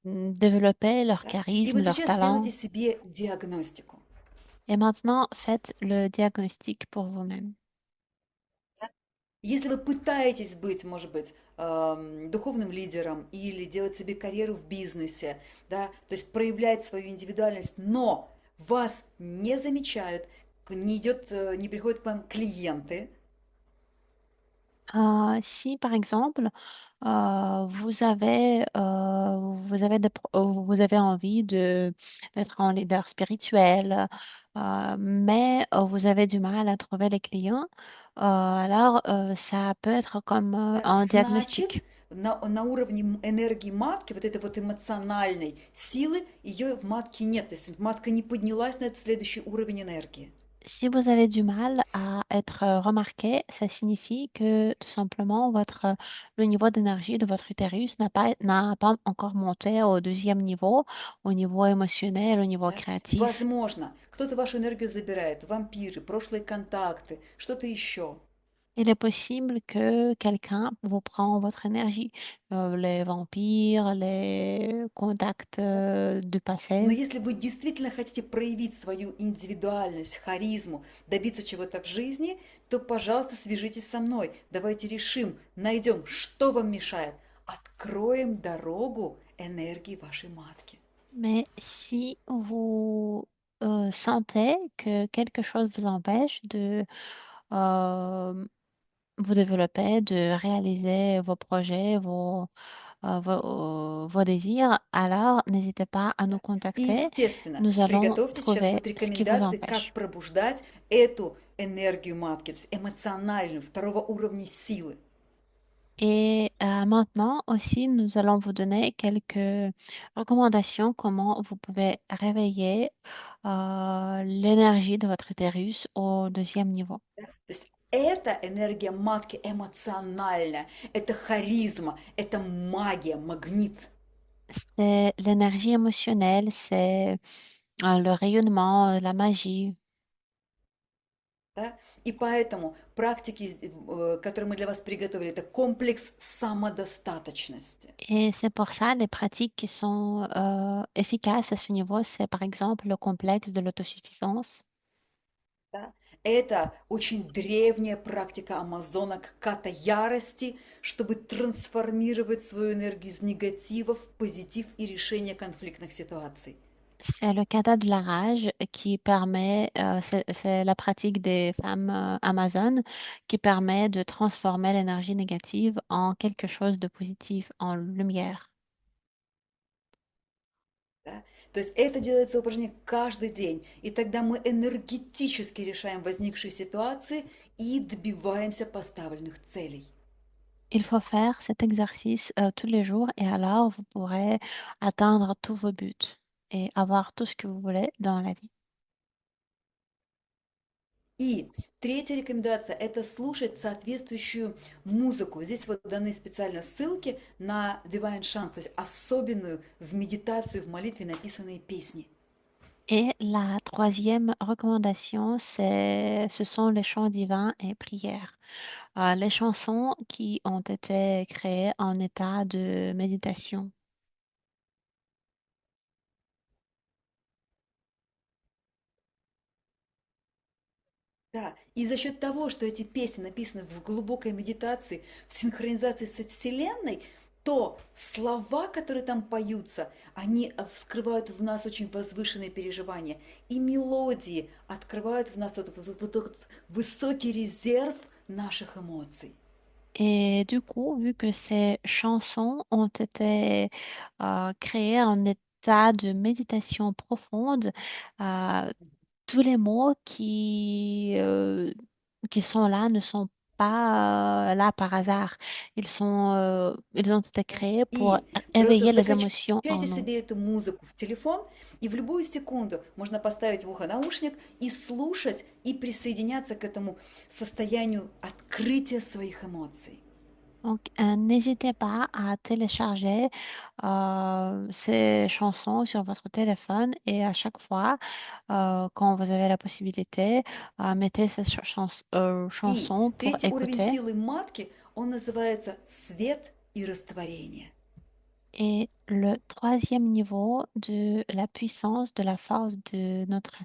développer leur Да? И charisme, вот leur сейчас сделайте talent. себе диагностику. Et maintenant, faites le diagnostic pour vous-même. Если вы пытаетесь быть, может быть, духовным лидером или делать себе карьеру в бизнесе, да, то есть проявлять свою индивидуальность, но вас не замечают, не приходят к вам клиенты, Si par exemple, vous avez envie d'être un leader spirituel, mais vous avez du mal à trouver les clients, alors ça peut être comme да, un значит, diagnostic. на уровне энергии матки, вот этой вот эмоциональной силы, ее в матке нет. То есть матка не поднялась на этот следующий уровень энергии. Si vous avez du mal à être remarqué, ça signifie que tout simplement le niveau d'énergie de votre utérus n'a pas encore monté au deuxième niveau, au niveau émotionnel, au niveau Да? créatif. Возможно, кто-то вашу энергию забирает, вампиры, прошлые контакты, что-то еще. Il est possible que quelqu'un vous prend votre énergie, les vampires, les contacts du Но passé. если вы действительно хотите проявить свою индивидуальность, харизму, добиться чего-то в жизни, то, пожалуйста, свяжитесь со мной. Давайте решим, найдем, что вам мешает. Откроем дорогу энергии вашей матки. Mais si vous sentez que quelque chose vous empêche de euh, vous développer, de réaliser vos projets, vos désirs, alors n'hésitez pas à nous И, contacter. естественно, Nous allons приготовьте сейчас trouver будут ce qui vous рекомендации, как empêche. пробуждать эту энергию матки, то есть эмоциональную, второго уровня силы. Et maintenant aussi, nous allons vous donner quelques recommandations comment vous pouvez réveiller l'énergie de votre utérus au deuxième niveau. То есть это энергия матки эмоциональная, это харизма, это магия, магнит. C'est l'énergie émotionnelle, c'est le rayonnement, la magie. Да? И поэтому практики, которые мы для вас приготовили, это комплекс самодостаточности. Et c'est pour ça, les pratiques qui sont efficaces à ce niveau, c'est par exemple le complexe de l'autosuffisance. Да? Это очень древняя практика амазонок ката ярости, чтобы трансформировать свою энергию из негатива в позитив и решение конфликтных ситуаций. C'est le kata de la rage qui permet, c'est la pratique des femmes amazones qui permet de transformer l'énergie négative en quelque chose de positif, en lumière. Да? То есть это делается упражнение каждый день, и тогда мы энергетически решаем возникшие ситуации и добиваемся поставленных целей. Il faut faire cet exercice tous les jours et alors vous pourrez atteindre tous vos buts et avoir tout ce que vous voulez dans la vie. И третья рекомендация – это слушать соответствующую музыку. Здесь вот даны специально ссылки на Divine Chance, то есть особенную в медитацию, в молитве написанные песни. Et la troisième recommandation, ce sont les chants divins et prières. Les chansons qui ont été créées en état de méditation. Да, и за счет того, что эти песни написаны в глубокой медитации, в синхронизации со Вселенной, то слова, которые там поются, они вскрывают в нас очень возвышенные переживания. И мелодии открывают в нас вот этот высокий резерв наших эмоций. Et du coup, vu que ces chansons ont été créées en état de méditation profonde, euh, tous les mots qui sont là ne sont pas là par hasard. Ils ont été créés pour И просто éveiller les émotions en закачайте nous. себе эту музыку в телефон, и в любую секунду можно поставить в ухо наушник и слушать, и присоединяться к этому состоянию открытия своих эмоций. Donc, n'hésitez pas à télécharger ces chansons sur votre téléphone et à chaque fois, quand vous avez la possibilité, mettez ces И chansons pour третий уровень écouter. силы матки, он называется свет и растворение. Et le troisième niveau de la puissance, de la force de notre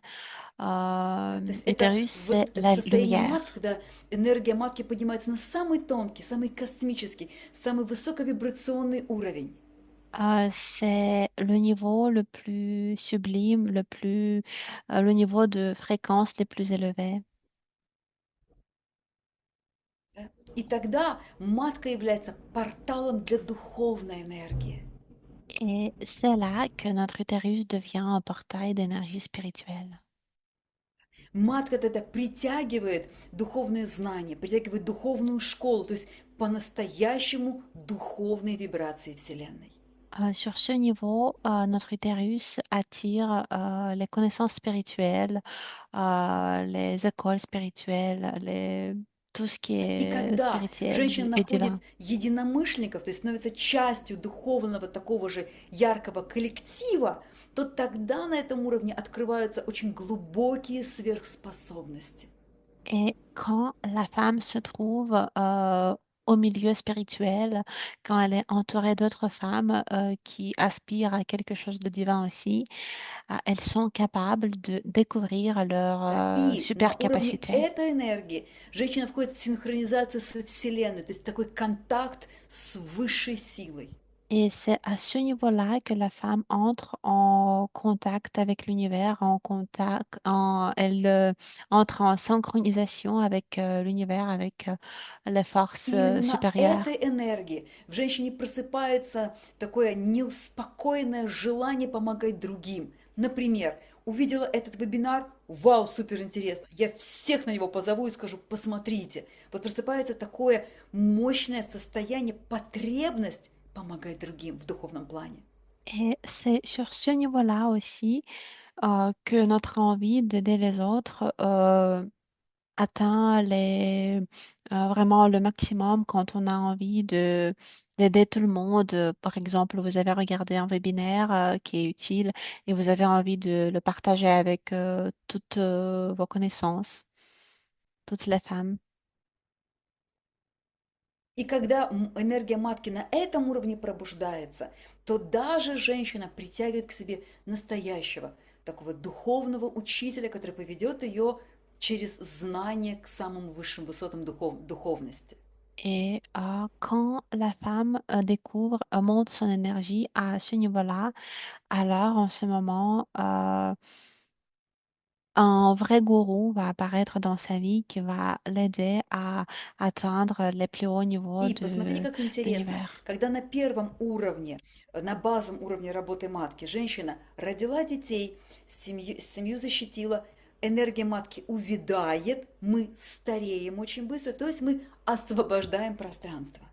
Да, то есть это utérus, c'est в la состоянии матки, lumière. когда энергия матки поднимается на самый тонкий, самый космический, самый высоковибрационный уровень. C'est le niveau le plus sublime, le niveau de fréquence les plus élevés. Да. И тогда матка является порталом для духовной энергии. Et c'est là que notre utérus devient un portail d'énergie spirituelle. Матка тогда притягивает духовные знания, притягивает духовную школу, то есть по-настоящему духовные вибрации Вселенной. Sur ce niveau, notre utérus attire les connaissances spirituelles, les écoles spirituelles, tout ce qui И est когда женщина spirituel et находит divin. единомышленников, то есть становится частью духовного такого же яркого коллектива, то тогда на этом уровне открываются очень глубокие сверхспособности. Et quand la femme se trouve au milieu spirituel, quand elle est entourée d'autres femmes qui aspirent à quelque chose de divin aussi, elles sont capables de découvrir leurs Да, и на super уровне capacités. этой энергии женщина входит в синхронизацию со Вселенной, то есть такой контакт с высшей силой. Et c'est à ce niveau-là que la femme entre en contact avec l'univers, elle entre en synchronisation avec l'univers, avec les forces И именно на этой supérieures. энергии в женщине просыпается такое неуспокоенное желание помогать другим. Например, увидела этот вебинар, вау, супер интересно, я всех на него позову и скажу, посмотрите. Вот просыпается такое мощное состояние, потребность помогать другим в духовном плане. Et c'est sur ce niveau-là aussi que notre envie d'aider les autres atteint vraiment le maximum quand on a envie d'aider tout le monde. Par exemple, vous avez regardé un webinaire qui est utile et vous avez envie de le partager avec toutes vos connaissances, toutes les femmes. И когда энергия матки на этом уровне пробуждается, то даже женщина притягивает к себе настоящего, такого духовного учителя, который поведет ее через знание к самым высшим высотам духовности. Et quand la femme découvre, monte son énergie à ce niveau-là, alors en ce moment, un vrai gourou va apparaître dans sa vie qui va l'aider à atteindre les plus hauts niveaux И посмотрите, как интересно, d'univers. когда на первом уровне, на базовом уровне работы матки женщина родила детей, семью защитила, энергия матки увядает, мы стареем очень быстро, то есть мы освобождаем пространство.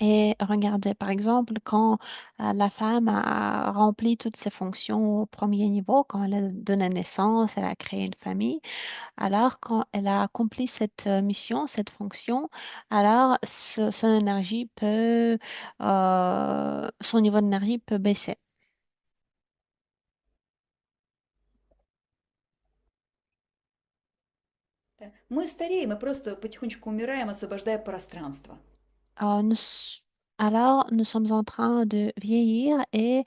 Et regardez, par exemple, quand la femme a rempli toutes ses fonctions au premier niveau, quand elle a donné naissance, elle a créé une famille, alors quand elle a accompli cette mission, cette fonction, alors son énergie son niveau d'énergie peut baisser. Да. Мы стареем, мы просто потихонечку умираем, освобождая пространство. Euh, nous, s- alors, nous sommes en train de vieillir et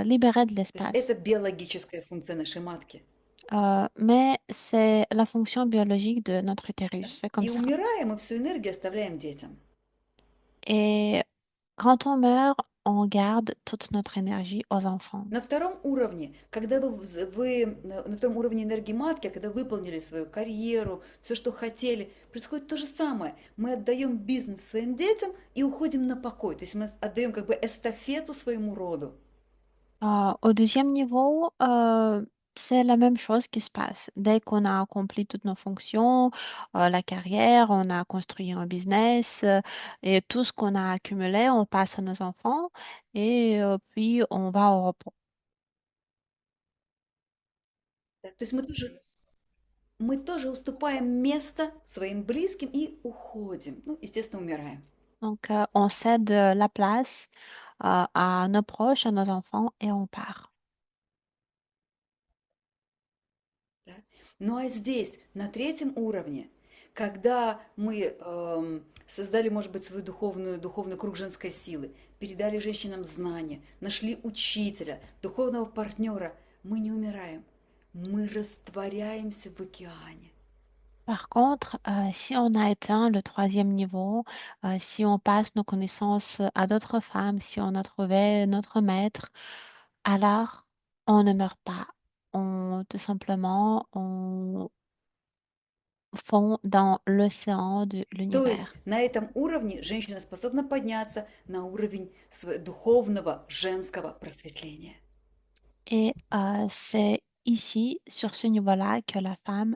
libérer de То есть это l'espace. биологическая функция нашей матки. Mais c'est la fonction biologique de notre Да? utérus, c'est comme И ça. умирая, мы всю энергию оставляем детям. Et quand on meurt, on garde toute notre énergie aux enfants. На втором уровне, когда вы на втором уровне энергии матки, когда выполнили свою карьеру, все, что хотели, происходит то же самое. Мы отдаем бизнес своим детям и уходим на покой. То есть мы отдаем как бы эстафету своему роду. Au deuxième niveau, c'est la même chose qui se passe. Dès qu'on a accompli toutes nos fonctions, la carrière, on a construit un business et tout ce qu'on a accumulé, on passe à nos enfants et puis on va au repos. Да, то есть мы тоже уступаем место своим близким и уходим. Ну, естественно, умираем. Donc, on cède la place à nos proches, à nos enfants et on part. Да? Ну а здесь, на третьем уровне, когда мы создали, может быть, свой духовный круг женской силы, передали женщинам знания, нашли учителя, духовного партнера, мы не умираем, мы растворяемся в океане. Par contre, si on a atteint le troisième niveau, si on passe nos connaissances à d'autres femmes, si on a trouvé notre maître, alors on ne meurt pas. Tout simplement, on fond dans l'océan de То есть l'univers. на этом уровне женщина способна подняться на уровень духовного женского просветления. Et c'est ici, sur ce niveau-là, que la femme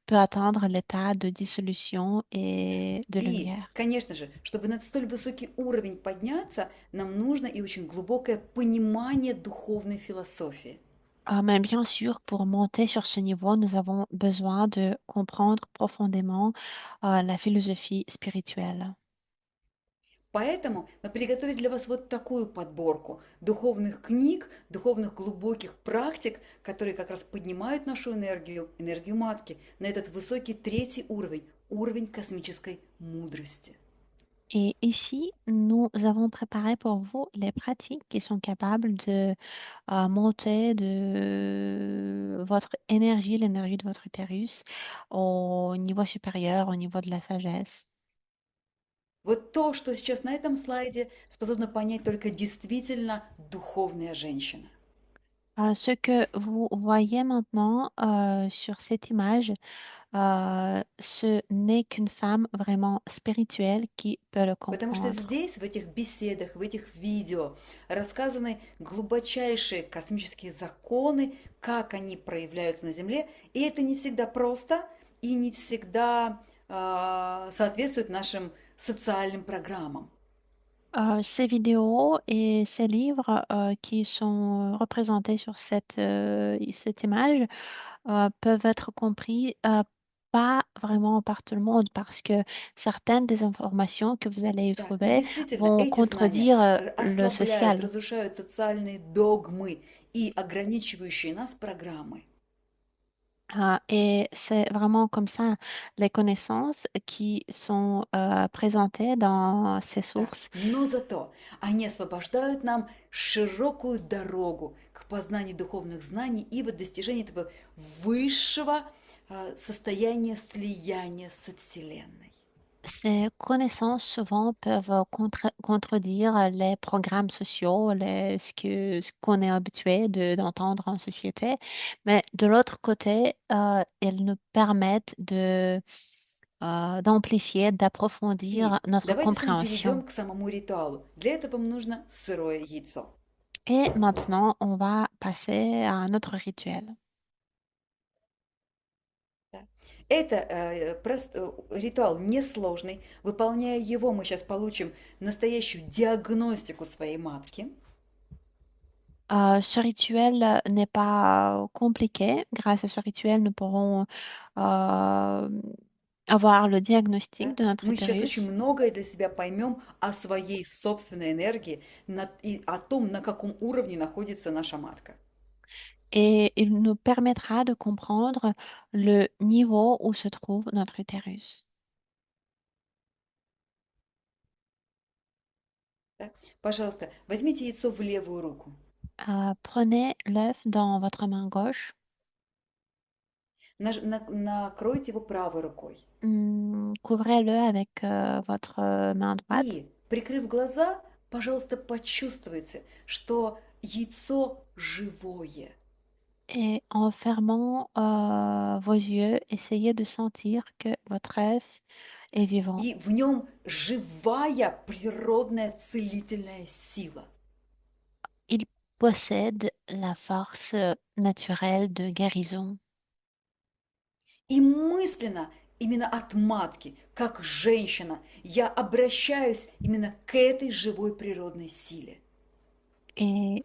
peut atteindre l'état de dissolution Да. et de И, lumière. конечно же, чтобы на столь высокий уровень подняться, нам нужно и очень глубокое понимание духовной философии. Mais bien sûr, pour monter sur ce niveau, nous avons besoin de comprendre profondément la philosophie spirituelle. Поэтому мы приготовили для вас вот такую подборку духовных книг, духовных глубоких практик, которые как раз поднимают нашу энергию, энергию матки, на этот высокий третий уровень, уровень космической мудрости. Et ici, nous avons préparé pour vous les pratiques qui sont capables de monter de votre énergie, l'énergie de votre utérus, au niveau supérieur, au niveau de la sagesse. Вот то, что сейчас на этом слайде, способна понять только действительно духовная женщина. Ce que vous voyez maintenant sur cette image, ce n'est qu'une femme vraiment spirituelle qui peut le Потому что comprendre. здесь, в этих беседах, в этих видео рассказаны глубочайшие космические законы, как они проявляются на Земле. И это не всегда просто и не всегда соответствует нашим социальным программам. Ces vidéos et ces livres qui sont représentés sur cette image peuvent être compris pas vraiment par tout le monde parce que certaines des informations que vous allez y Да. И trouver действительно, vont эти знания contredire le ослабляют, social. разрушают социальные догмы и ограничивающие нас программы. Et c'est vraiment comme ça, les connaissances qui sont présentées dans ces Да. sources. Но зато они освобождают нам широкую дорогу к познанию духовных знаний и вот достижению этого высшего состояния слияния со Вселенной. Ces connaissances souvent peuvent contredire les programmes sociaux, ce qu'on est habitué d'entendre en société, mais de l'autre côté, elles nous permettent d'amplifier, d'approfondir И notre давайте с вами compréhension. перейдем к самому ритуалу. Для этого вам нужно сырое яйцо. Et maintenant, on va passer à un autre rituel. Да. Это ритуал несложный. Выполняя его, мы сейчас получим настоящую диагностику своей матки. Ce rituel n'est pas compliqué. Grâce à ce rituel, nous pourrons euh, avoir le diagnostic Да? de notre Мы сейчас очень utérus многое для себя поймем о своей собственной энергии и о том, на каком уровне находится наша матка. et il nous permettra de comprendre le niveau où se trouve notre utérus. Да? Пожалуйста, возьмите яйцо в левую руку. Prenez l'œuf dans votre main gauche, Накройте его правой рукой. couvrez-le avec votre main droite И, прикрыв глаза, пожалуйста, почувствуйте, что яйцо живое. et en fermant vos yeux, essayez de sentir que votre œuf est vivant. И в нем живая природная целительная сила. Il possède la force naturelle de guérison. И мысленно, именно от матки, как женщина, я обращаюсь именно к этой живой природной силе. Et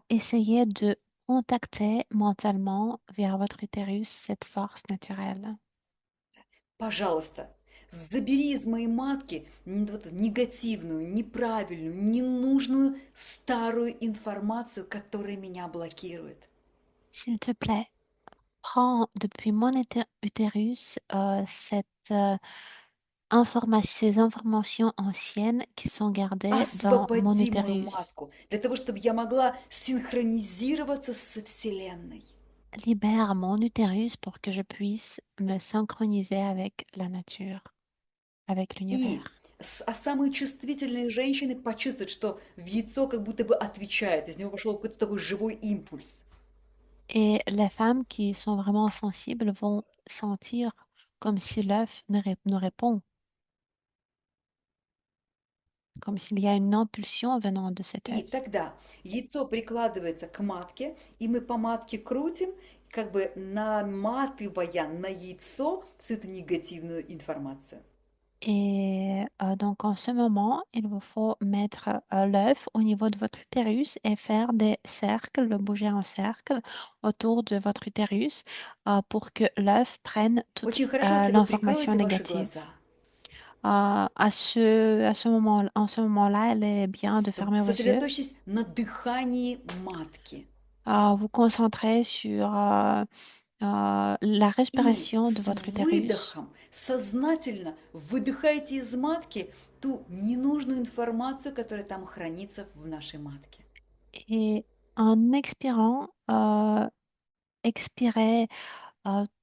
essayez de contacter mentalement vers votre utérus cette force naturelle. Пожалуйста, забери из моей матки вот эту негативную, неправильную, ненужную старую информацию, которая меня блокирует. S'il te plaît, prends depuis mon utérus ces informations anciennes qui sont gardées dans mon Освободи мою utérus. матку для того, чтобы я могла синхронизироваться со Вселенной. Libère mon utérus pour que je puisse me synchroniser avec la nature, avec И l'univers. самые чувствительные женщины почувствуют, что в яйцо как будто бы отвечает, из него пошел какой-то такой живой импульс. Et les femmes qui sont vraiment sensibles vont sentir comme si l'œuf nous répond, comme s'il y a une impulsion venant de cet И œuf. тогда яйцо прикладывается к матке, и мы по матке крутим, как бы наматывая на яйцо всю эту негативную информацию. Et donc en ce moment, il vous faut mettre l'œuf au niveau de votre utérus et faire des cercles, le bouger en cercle autour de votre utérus pour que l'œuf prenne toute Очень хорошо, если вы l'information прикроете ваши négative. глаза. En ce moment-là, il est bien de fermer vos yeux. Сосредоточьтесь на дыхании матки. Vous concentrez sur la И respiration de с votre utérus. выдохом сознательно выдыхайте из матки ту ненужную информацию, которая там хранится в нашей матке. Et en expirant, expirez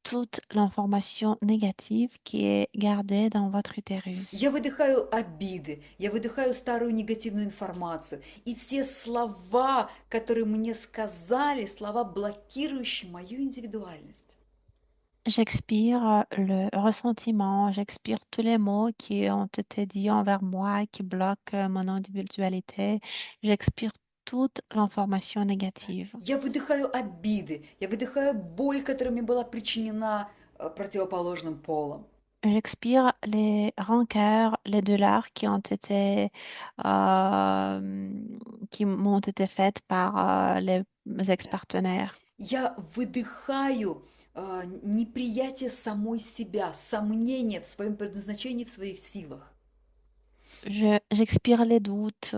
toute l'information négative qui est gardée dans votre utérus. Я выдыхаю обиды, я выдыхаю старую негативную информацию. И все слова, которые мне сказали, слова, блокирующие мою индивидуальность. J'expire le ressentiment, j'expire tous les mots qui ont été dits envers moi, qui bloquent mon individualité. J'expire toute l'information négative. Я выдыхаю обиды, я выдыхаю боль, которая мне была причинена противоположным полом. J'expire les rancœurs, les douleurs qui m'ont été faites par mes Да. ex-partenaires. Я выдыхаю неприятие самой себя, сомнение в своем предназначении, в своих силах. J'expire les doutes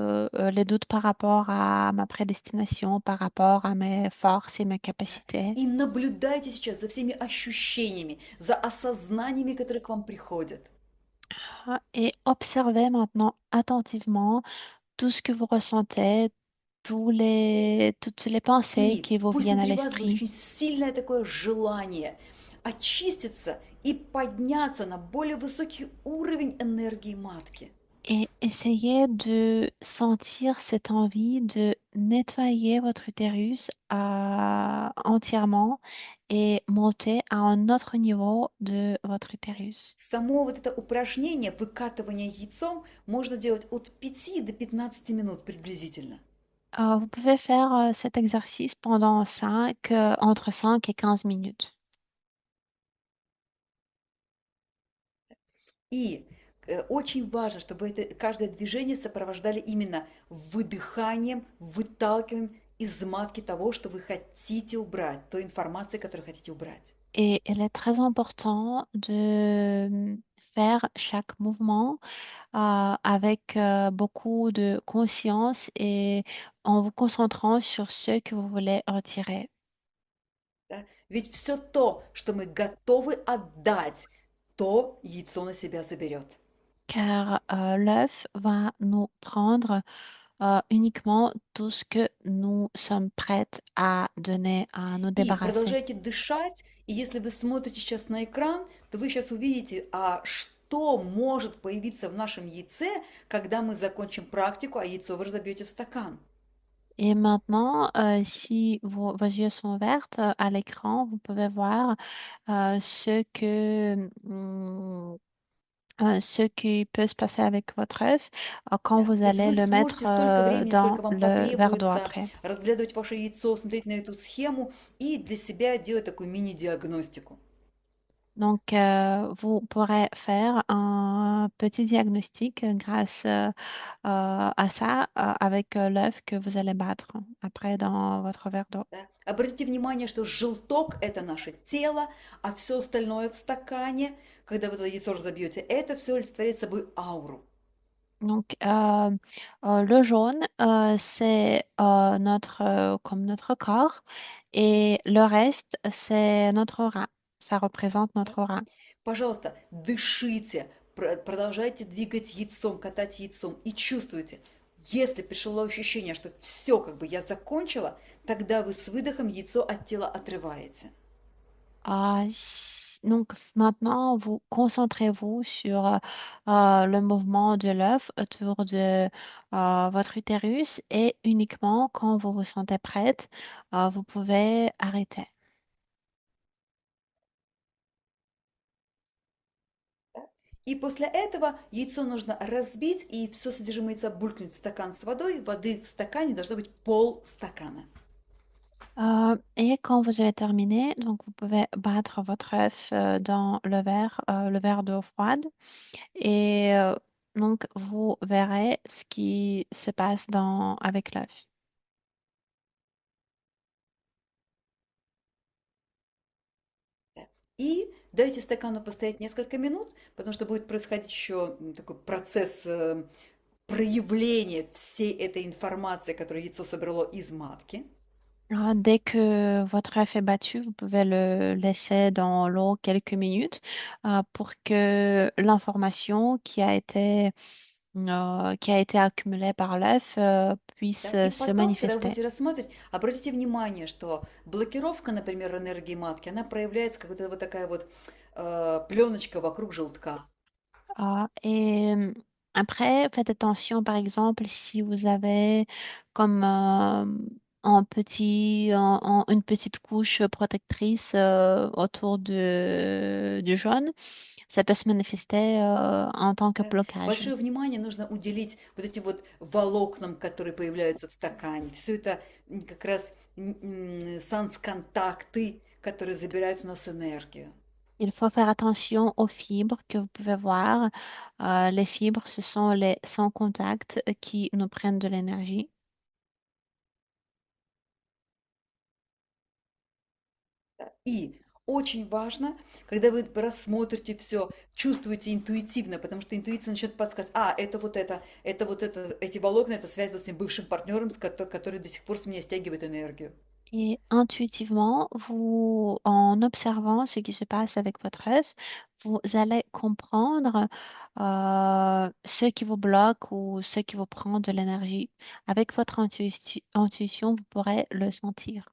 par rapport à ma prédestination, par rapport à mes forces et mes capacités. И наблюдайте сейчас за всеми ощущениями, за осознаниями, которые к вам приходят. Et observez maintenant attentivement tout ce que vous ressentez, toutes les pensées И qui vous пусть viennent à внутри вас будет l'esprit. очень сильное такое желание очиститься и подняться на более высокий уровень энергии матки. Et essayez de sentir cette envie de nettoyer votre utérus entièrement et monter à un autre niveau de votre utérus. Само вот это упражнение выкатывания яйцом можно делать от 5 до 15 минут приблизительно. Vous pouvez faire cet exercice pendant entre 5 et 15 minutes. И очень важно, чтобы каждое движение сопровождали именно выдыханием, выталкиванием из матки того, что вы хотите убрать, той информации, которую хотите убрать. Et il est très important de faire chaque mouvement avec beaucoup de conscience et en vous concentrant sur ce que vous voulez retirer. Да? Ведь все то, что мы готовы отдать, то яйцо на себя заберет. Car l'œuf va nous prendre uniquement tout ce que nous sommes prêtes à donner, à nous И débarrasser. продолжайте дышать, и если вы смотрите сейчас на экран, то вы сейчас увидите, что может появиться в нашем яйце, когда мы закончим практику, а яйцо вы разобьете в стакан. Et maintenant, si vos yeux sont ouverts à l'écran, vous pouvez voir ce qui peut se passer avec votre œuf quand Да. vous То есть allez вы le сможете mettre столько времени, dans сколько вам le verre d'eau потребуется, après. разглядывать ваше яйцо, смотреть на эту схему и для себя делать такую мини-диагностику. Donc, vous pourrez faire un petit diagnostic grâce à ça avec l'œuf que vous allez battre après dans votre verre d'eau. Да. Обратите внимание, что желток– это наше тело, а все остальное в стакане, когда вы это яйцо разобьете, это все олицетворяет собой ауру. Donc, le jaune, c'est comme notre corps et le reste, c'est notre aura. Ça représente Да. notre aura. Пожалуйста, дышите, продолжайте двигать яйцом, катать яйцом и чувствуйте. Если пришло ощущение, что все, как бы я закончила, тогда вы с выдохом яйцо от тела отрываете. Donc maintenant, vous concentrez-vous sur le mouvement de l'œuf autour de votre utérus et uniquement quand vous vous sentez prête, vous pouvez arrêter. Да. И после этого яйцо нужно разбить, и все содержимое яйца булькнуть в стакан с водой. Воды в стакане должно быть полстакана. Et quand vous avez terminé, donc vous pouvez battre votre œuf dans le verre d'eau froide et donc vous verrez ce qui se passe avec l'œuf. Да. И дайте стакану постоять несколько минут, потому что будет происходить еще такой процесс проявления всей этой информации, которую яйцо собрало из матки. Dès que votre œuf est battu, vous pouvez le laisser dans l'eau quelques minutes pour que l'information qui a été accumulée par l'œuf puisse Да? И se потом, когда вы manifester. будете рассматривать, обратите внимание, что блокировка, например, энергии матки, она проявляется как вот такая вот пленочка вокруг желтка. Et après, faites attention, par exemple, si vous avez comme une petite couche protectrice autour du jaune, ça peut se manifester en tant que Да. blocage. Большое внимание нужно уделить вот этим вот волокнам, которые появляются в стакане. Все это как раз санс-контакты, которые забирают у нас энергию. Il faut faire attention aux fibres que vous pouvez voir. Les fibres, ce sont les sans contact qui nous prennent de l'énergie. Да. И очень важно, когда вы рассмотрите все, чувствуете интуитивно, потому что интуиция начнет подсказывать, это вот это, эти волокна, это связь вот с тем бывшим партнером, который до сих пор с меня стягивает энергию. Et intuitivement, en observant ce qui se passe avec votre œuf, vous allez comprendre ce qui vous bloque ou ce qui vous prend de l'énergie. Avec votre intuition, vous pourrez le sentir.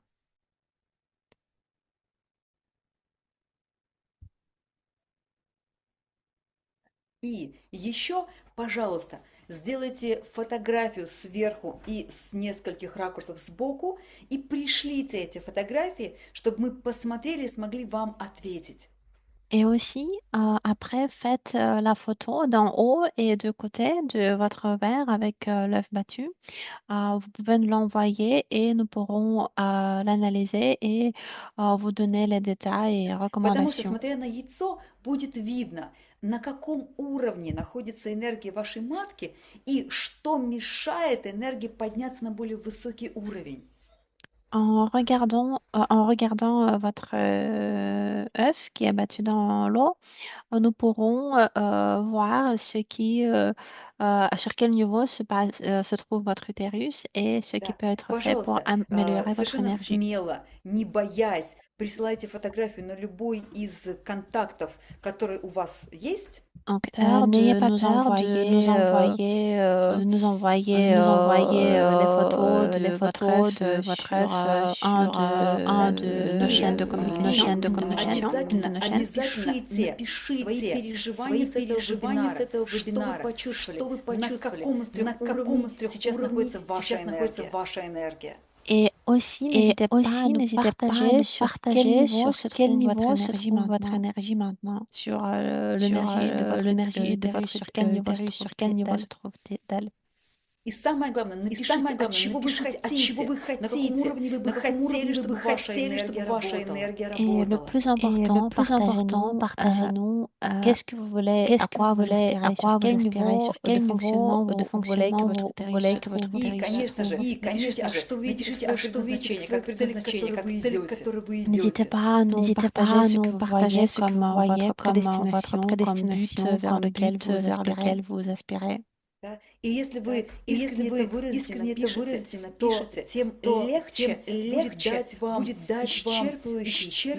И еще, пожалуйста, сделайте фотографию сверху и с нескольких ракурсов сбоку и пришлите эти фотографии, чтобы мы посмотрели и смогли вам ответить. Et aussi, après, faites la photo d'en haut et de côté de votre verre avec l'œuf battu. Vous pouvez nous l'envoyer et nous pourrons l'analyser et vous donner les détails et Потому что, recommandations. смотря на яйцо, будет видно, на каком уровне находится энергия вашей матки и что мешает энергии подняться на более высокий уровень. En regardant votre œuf qui est battu dans l'eau, nous pourrons voir sur quel niveau se trouve votre utérus et ce qui Да, peut être fait pour пожалуйста, améliorer votre совершенно énergie. смело, не боясь, присылайте фотографию на любой из контактов, которые у вас есть. Donc, N'ayez pas nous peur envoyer les photos de votre œuf sur un de nos chaînes de communication. Обязательно, de nos chaînes. обязательно напишите свои переживания с этого вебинара, что вы почувствовали, на каком уровне сейчас находится ваша энергия. Et aussi, n'hésitez pas à nous partager sur quel niveau se trouve votre énergie maintenant, sur l'énergie de votre utérus, sur quel niveau se trouve-t-elle. И самое главное, напишите, от чего вы хотите, на каком уровне вы бы хотели, чтобы ваша энергия Et le работала. plus important, partagez-nous qu'est-ce que vous voulez, à quoi vous aspirez, sur quel niveau de fonctionnement vous voulez que votre utérus se trouve. И, конечно же, напишите, а что вы видите, как предназначение, как цель, к которой вы идете. N'hésitez pas à nous partager ce que vous voyez comme votre prédestination, comme but vers lequel vous aspirez. Да? И если вы искренне это выразите, напишите, тем легче будет дать вам исчерпывающий,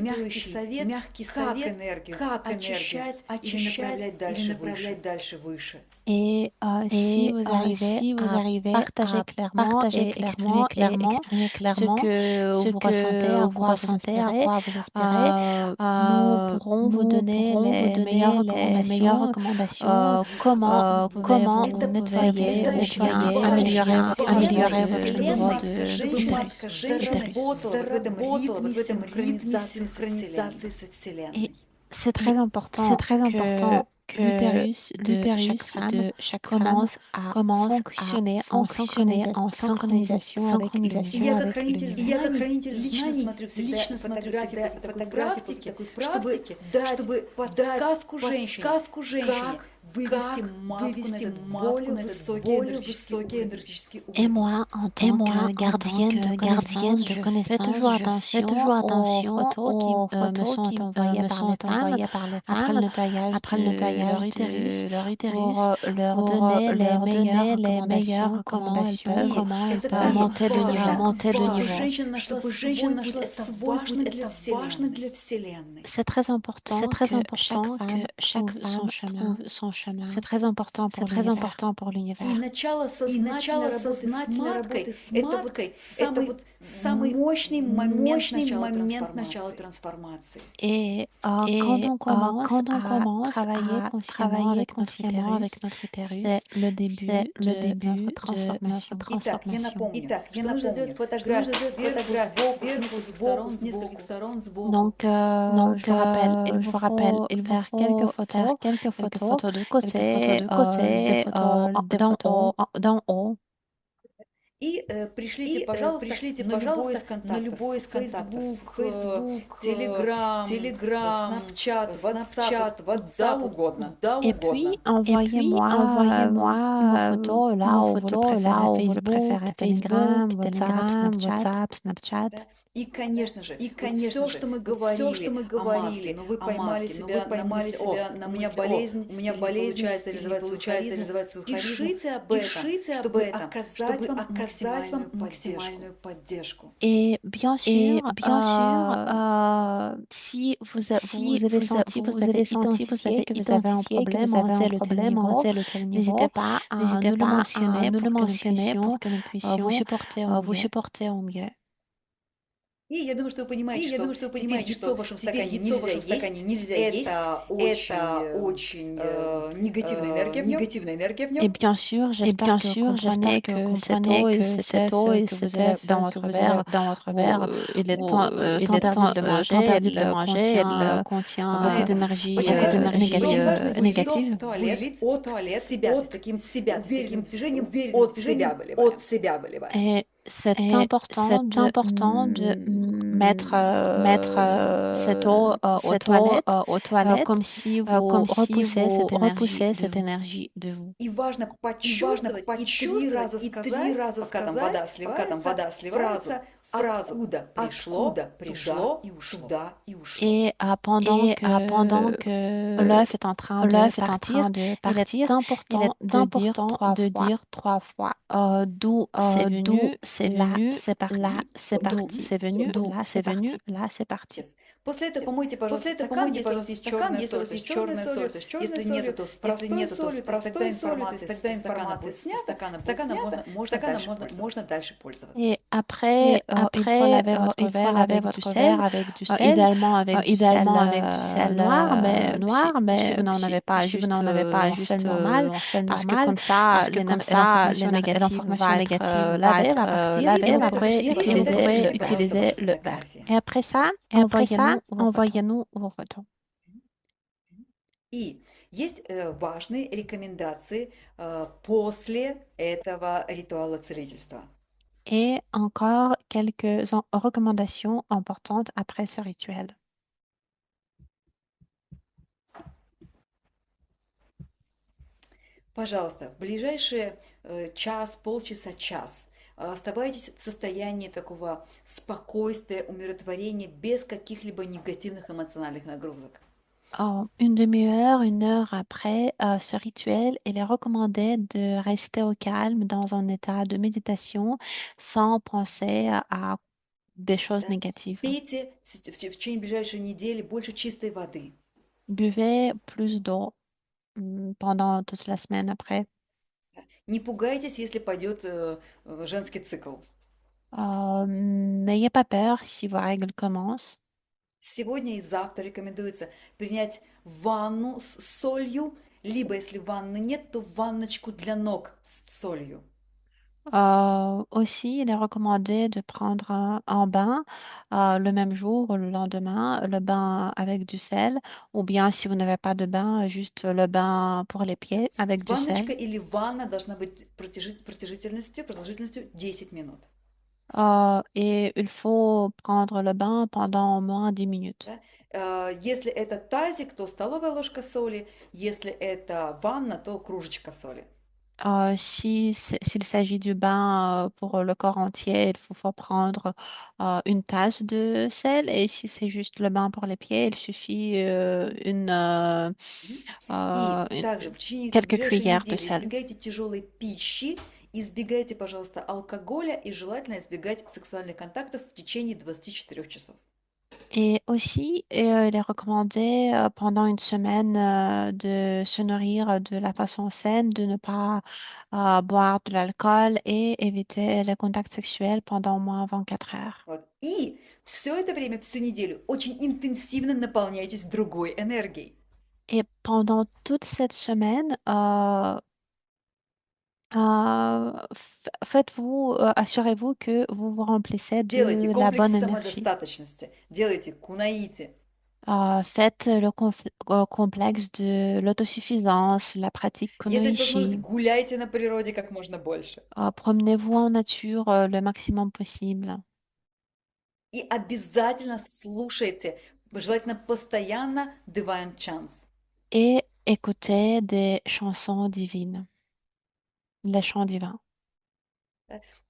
мягкий совет, как энергию очищать или направлять дальше выше. Et si vous arrivez à partager clairement et exprimer clairement ce que vous ressentez, à quoi vous aspirez, nous pourrons vous donner les meilleures recommandations, comment vous nettoyer ou bien améliorer votre niveau d'utérus. Et c'est très important que l'utérus de chaque femme commence à fonctionner en synchronisation avec le И я как хранитель лично смотрю всегда такой практики, чтобы подсказку женщине, как вывести матку на этот более высокий энергетический уровень. Et moi, en tant que gardienne de connaissances, je fais toujours attention aux photos qui me sont envoyées par les femmes après le nettoyage de leur utérus pour leur donner les meilleures recommandations, comment elles peuvent monter de niveau. Чтобы женщина нашла свой путь, это важно для Вселенной. C'est très important que chaque femme trouve son chemin. C'est très important pour l'univers. И начало сознательной работы с маткой – это вот самый мощный момент начала трансформации. Et quand on commence à travailler consciemment avec notre utérus, c'est le début de notre transformation. Итак, я напомню, что нужно сделать фотографию сверху, с нескольких сторон, сбоку. Donc, je vous rappelle, il faut faire quelques photos de côté, d'en haut. И пришлите, пожалуйста, на любой из контактов, Facebook, Telegram, Snapchat, WhatsApp, угодно. Et puis, envoyez-moi une photo là où vous le préférez, Facebook, Telegram, WhatsApp, Snapchat. И, конечно же, все, что мы говорили, но вы поймали себя на у меня болезнь, получается реализовать свою харизму. Пишите об этом, чтобы оказать вам максимальную поддержку. Et bien sûr, si vous avez senti, vous avez identifié que vous avez un problème en tel ou tel niveau, n'hésitez pas à nous le mentionner pour que nous puissions vous supporter au mieux. И я думаю, что вы понимаете, я думаю, что что вы теперь понимаете, яйцо что в вашем теперь стакане яйцо в вашем стакане нельзя есть. Это Это очень очень негативная энергия в нем. негативная энергия в Et нем. bien sûr, j'espère que vous comprenez que cette eau et cet œuf que vous avez dans votre verre, il est tentardif de manger, contient beaucoup d'énergie négative. Вылить от себя, то есть таким уверенным движением выливаем. от себя выливаем. Et c'est important de mettre cette eau aux toilettes comme si vous repoussez cette énergie de vous. И важно И важно почувствовать и 3 почувствовать раза и 3 сказать, раза пока там сказать, пока там вода сливается, фразу откуда пришло, пришло, туда и ушло. Et pendant que l'œuf est en train de partir, il est important de dire 3 fois d'où c'est venu, là c'est parti, c'est venu, là c'est parti. После этого помойте, пожалуйста, стакан, если у вас есть черная соль, то есть черная соль, если нету, то с простой солью, то есть тогда информация будет снята, стаканом можно дальше пользоваться. Et après, il faut laver votre verre avec du sel, idéalement avec du sel noir, mais si vous n'en avez pas, juste sel normal, parce que comme ça, l'information négative va être lavée, et vous pourrez utiliser le verre. Et après ça, envoyez-nous vos photos. И есть важные рекомендации после этого ритуала целительства. Et encore quelques recommandations importantes après ce rituel. Пожалуйста, в ближайшие час, полчаса, час оставайтесь в состоянии такого спокойствия, умиротворения, без каких-либо негативных эмоциональных нагрузок. Une demi-heure, 1 heure après ce rituel, il est recommandé de rester au calme dans un état de méditation sans penser à des choses négatives. Пейте в течение ближайшей недели больше чистой воды. Buvez plus d'eau pendant toute la semaine après. Не пугайтесь, если пойдет женский цикл. N'ayez pas peur si vos règles commencent. Сегодня и завтра рекомендуется принять ванну с солью, либо если ванны нет, то ванночку для ног с солью. Aussi, il est recommandé de prendre un bain le même jour ou le lendemain, le bain avec du sel, ou bien si vous n'avez pas de bain, juste le bain pour les pieds avec du sel. Ванночка или ванна должна быть продолжительностью 10 минут. Et il faut prendre le bain pendant au moins 10 minutes. Если это тазик, то столовая ложка соли, если это ванна, то кружечка соли. S'il s'agit du bain pour le corps entier, il faut prendre une tasse de sel. Et si c'est juste le bain pour les pieds, il suffit Также в течение quelques ближайшей cuillères de недели sel. избегайте тяжелой пищи, избегайте, пожалуйста, алкоголя и желательно избегать сексуальных контактов в течение 24 часов. Et aussi, il est recommandé pendant une semaine de se nourrir de la façon saine, de ne pas boire de l'alcool et éviter les contacts sexuels pendant au moins 24 heures. Вот. И все это время, всю неделю, очень интенсивно наполняйтесь другой энергией. Et pendant toute cette semaine, assurez-vous que vous vous remplissez Делайте de la комплекс bonne énergie. самодостаточности, делайте кунаити. Faites le complexe de l'autosuffisance, la pratique Если есть возможность, Kunoichi. гуляйте на природе как можно больше. Promenez-vous en nature le maximum possible. И обязательно слушайте, желательно постоянно Divine Chants. Et écoutez des chansons divines, les chants divins.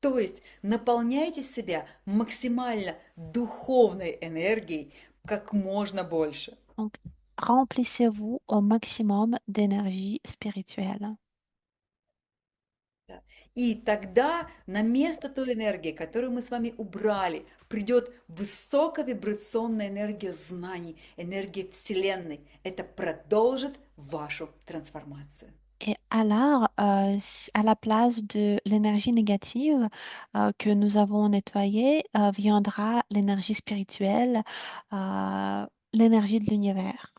То есть наполняйте себя максимально духовной энергией как можно больше. Donc, remplissez-vous au maximum d'énergie spirituelle. И тогда на место той энергии, которую мы с вами убрали, придет высоковибрационная энергия знаний, энергия Вселенной. Это продолжит вашу трансформацию. Et alors, à la place de l'énergie négative que nous avons nettoyée, viendra l'énergie spirituelle, euh, l'énergie de l'univers.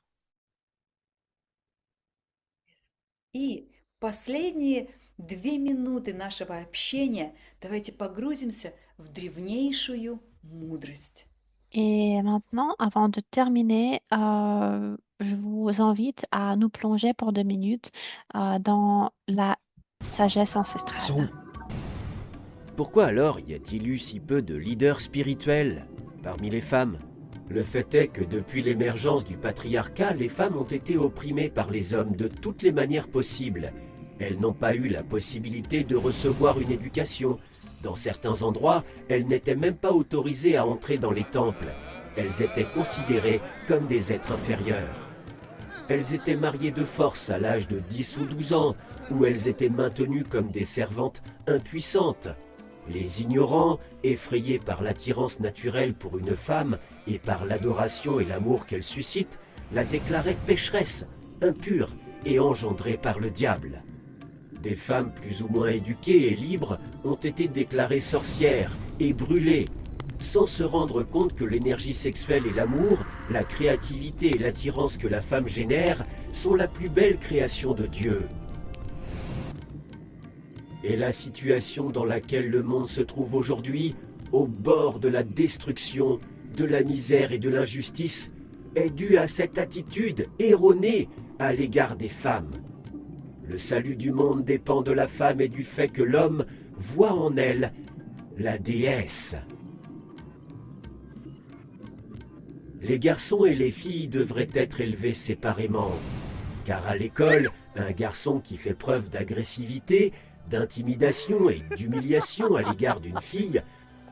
И последние 2 минуты нашего общения давайте погрузимся в древнейшую мудрость. Et maintenant, avant de terminer, je vous invite à nous plonger pour 2 minutes dans la sagesse Son. ancestrale. Pourquoi alors y a-t-il eu si peu de leaders spirituels parmi les femmes? Le fait est que depuis l'émergence du patriarcat, les femmes ont été opprimées par les hommes de toutes les manières possibles. Elles n'ont pas eu la possibilité de recevoir une éducation. Dans certains endroits, elles n'étaient même pas autorisées à entrer dans les temples. Elles étaient considérées comme des êtres inférieurs. Elles étaient mariées de force à l'âge de 10 ou 12 ans, où elles étaient maintenues comme des servantes impuissantes. Les ignorants, effrayés par l'attirance naturelle pour une femme et par l'adoration et l'amour qu'elle suscite, la déclaraient pécheresse, impure et engendrée par le diable. Des femmes plus ou moins éduquées et libres ont été déclarées sorcières et brûlées, sans se rendre compte que l'énergie sexuelle et l'amour, la créativité et l'attirance que la femme génère sont la plus belle création de Dieu. Et la situation dans laquelle le monde se trouve aujourd'hui, au bord de la destruction, de la misère et de l'injustice, est due à cette attitude erronée à l'égard des femmes. Le salut du monde dépend de la femme et du fait que l'homme voit en elle la déesse. Les garçons et les filles devraient être élevés séparément, car à l'école, un garçon qui fait preuve d'agressivité, d'intimidation et d'humiliation à l'égard d'une fille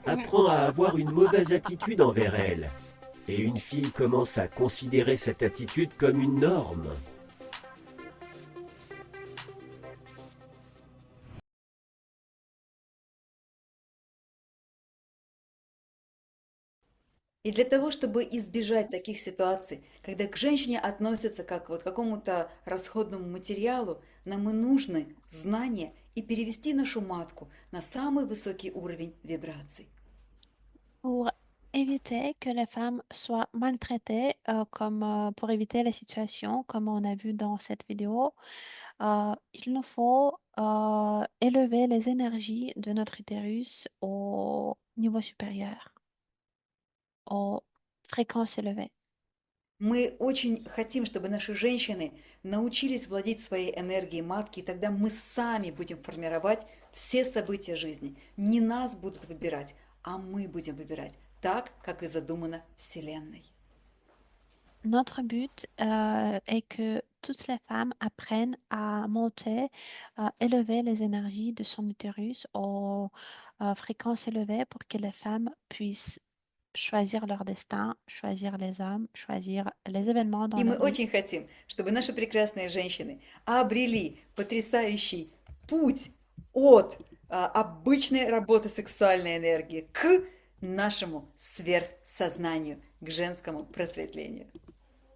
apprend à avoir une mauvaise attitude envers elle. Et une fille commence à considérer cette attitude comme une norme. И для того, чтобы избежать таких ситуаций, когда к женщине относятся как вот к какому-то расходному материалу, нам и нужны знания и перевести нашу матку на самый высокий уровень вибраций. Pour éviter que les femmes soient maltraitées, pour éviter les situations comme on a vu dans cette vidéo, il nous faut élever les énergies de notre utérus au niveau supérieur, aux fréquences élevées. Мы очень хотим, чтобы наши женщины научились владеть своей энергией матки, и тогда мы сами будем формировать все события жизни. Не нас будут выбирать, а мы будем выбирать так, как и задумано Вселенной. Notre but est que toutes les femmes apprennent à monter, à élever les énergies de son utérus aux fréquences élevées pour que les femmes puissent choisir leur destin, choisir les hommes, choisir les événements dans И мы leur vie. очень хотим, чтобы наши прекрасные женщины обрели потрясающий путь от обычной работы сексуальной энергии к нашему сверхсознанию, к женскому просветлению.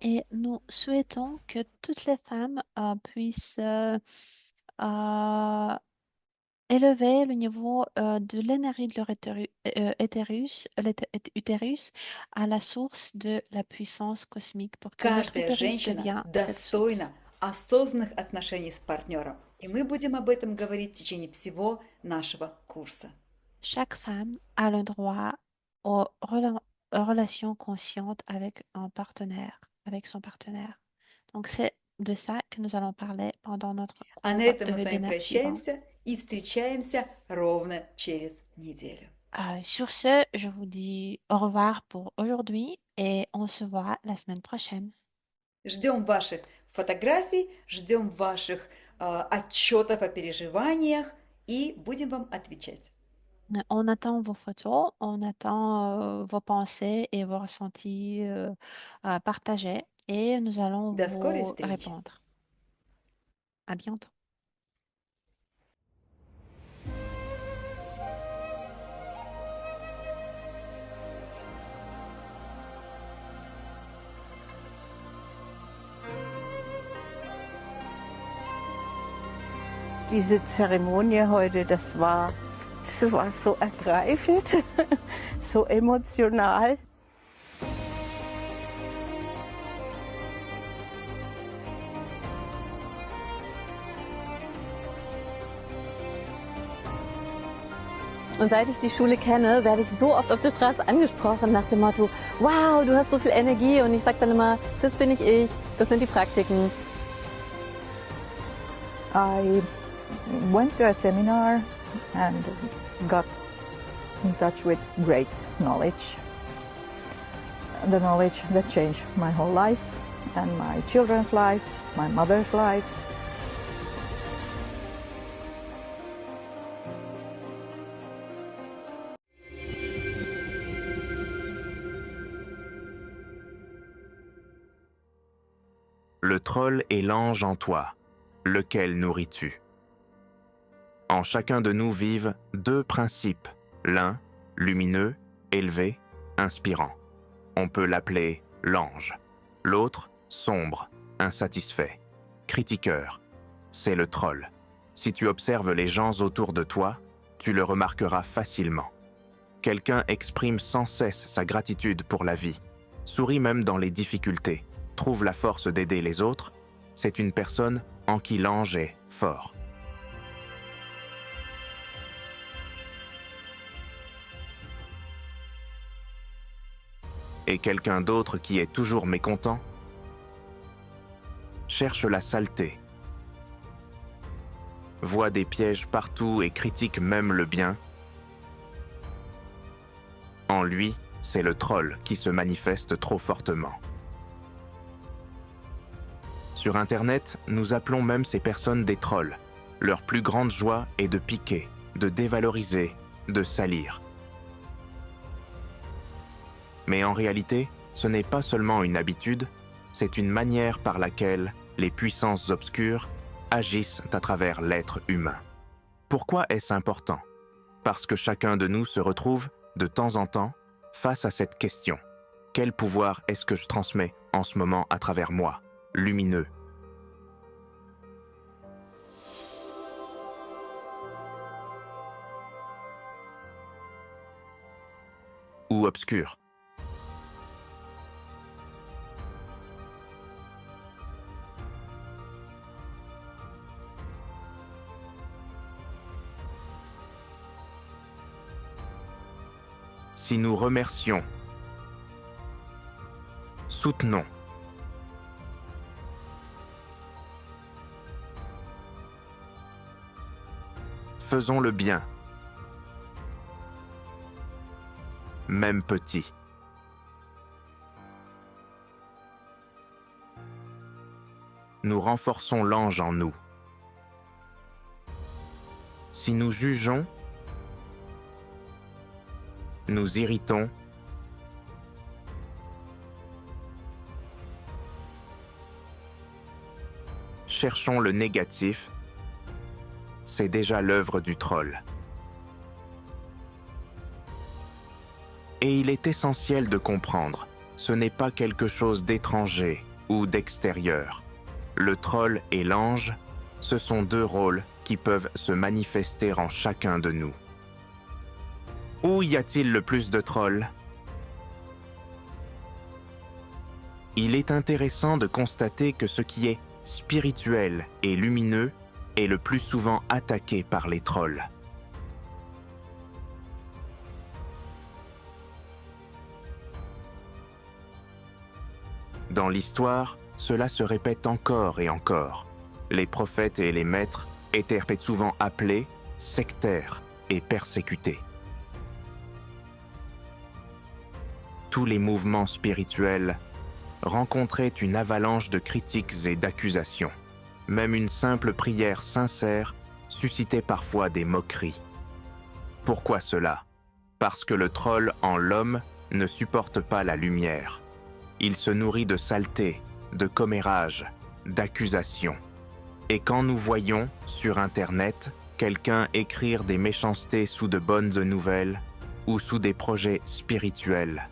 Et nous souhaitons que toutes les femmes puissent élever le niveau de l'énergie de leur utérus à la source de la puissance cosmique pour que notre Каждая utérus женщина devienne cette source. достойна осознанных отношений с партнером. И мы будем об этом говорить в течение всего нашего курса. Chaque femme a le droit aux relations conscientes avec un partenaire, avec son partenaire. Donc c'est de ça que nous allons parler pendant notre А на cours этом de мы с вами webinaire suivant. прощаемся и встречаемся ровно через неделю. Sur ce, je vous dis au revoir pour aujourd'hui et on se voit la semaine prochaine. Ждем ваших фотографий, ждем ваших отчетов о переживаниях и будем вам отвечать. On attend vos photos, on attend vos pensées et vos ressentis partagés et nous allons До скорой vous встречи! répondre. À bientôt. diese Zeremonie heute, das war so ergreifend, so emotional. Und seit ich die Schule kenne, werde ich so oft auf der Straße angesprochen nach dem Motto, wow, du hast so viel Energie. Und ich sage dann immer, das bin nicht ich, das sind die Praktiken. I went to a seminar and got in touch with great knowledge. The knowledge that changed my whole life and my children's lives, my mother's lives. Le troll est l'ange en toi. Lequel nourris-tu? En chacun de nous vivent deux principes. L'un, lumineux, élevé, inspirant. On peut l'appeler l'ange. L'autre, sombre, insatisfait, critiqueur. C'est le troll. Si tu observes les gens autour de toi, tu le remarqueras facilement. Quelqu'un exprime sans cesse sa gratitude pour la vie, sourit même dans les difficultés, trouve la force d'aider les autres, c'est une personne en qui l'ange est fort. Et quelqu'un d'autre qui est toujours mécontent cherche la saleté, voit des pièges partout et critique même le bien. En lui, c'est le troll qui se manifeste trop fortement. Sur Internet, nous appelons même ces personnes des trolls. Leur plus grande joie est de piquer, de dévaloriser, de salir. Mais en réalité, ce n'est pas seulement une habitude, c'est une manière par laquelle les puissances obscures agissent à travers l'être humain. Pourquoi est-ce important? Parce que chacun de nous se retrouve, de temps en temps, face à cette question. Quel pouvoir est-ce que je transmets en ce moment à travers moi, lumineux? Ou obscur? Si nous remercions, soutenons, faisons le bien, même petit. Nous renforçons l'ange en nous. Si nous jugeons, nous irritons, cherchons le négatif, c'est déjà l'œuvre du troll. Et il est essentiel de comprendre, ce n'est pas quelque chose d'étranger ou d'extérieur. Le troll et l'ange, ce sont deux rôles qui peuvent se manifester en chacun de nous. Où y a-t-il le plus de trolls? Il est intéressant de constater que ce qui est spirituel et lumineux est le plus souvent attaqué par les trolls. Dans l'histoire, cela se répète encore et encore. Les prophètes et les maîtres étaient souvent appelés sectaires et persécutés. Tous les mouvements spirituels rencontraient une avalanche de critiques et d'accusations. Même une simple prière sincère suscitait parfois des moqueries. Pourquoi cela? Parce que le troll en l'homme ne supporte pas la lumière. Il se nourrit de saleté, de commérages, d'accusations. Et quand nous voyons, sur Internet, quelqu'un écrire des méchancetés sous de bonnes nouvelles ou sous des projets spirituels,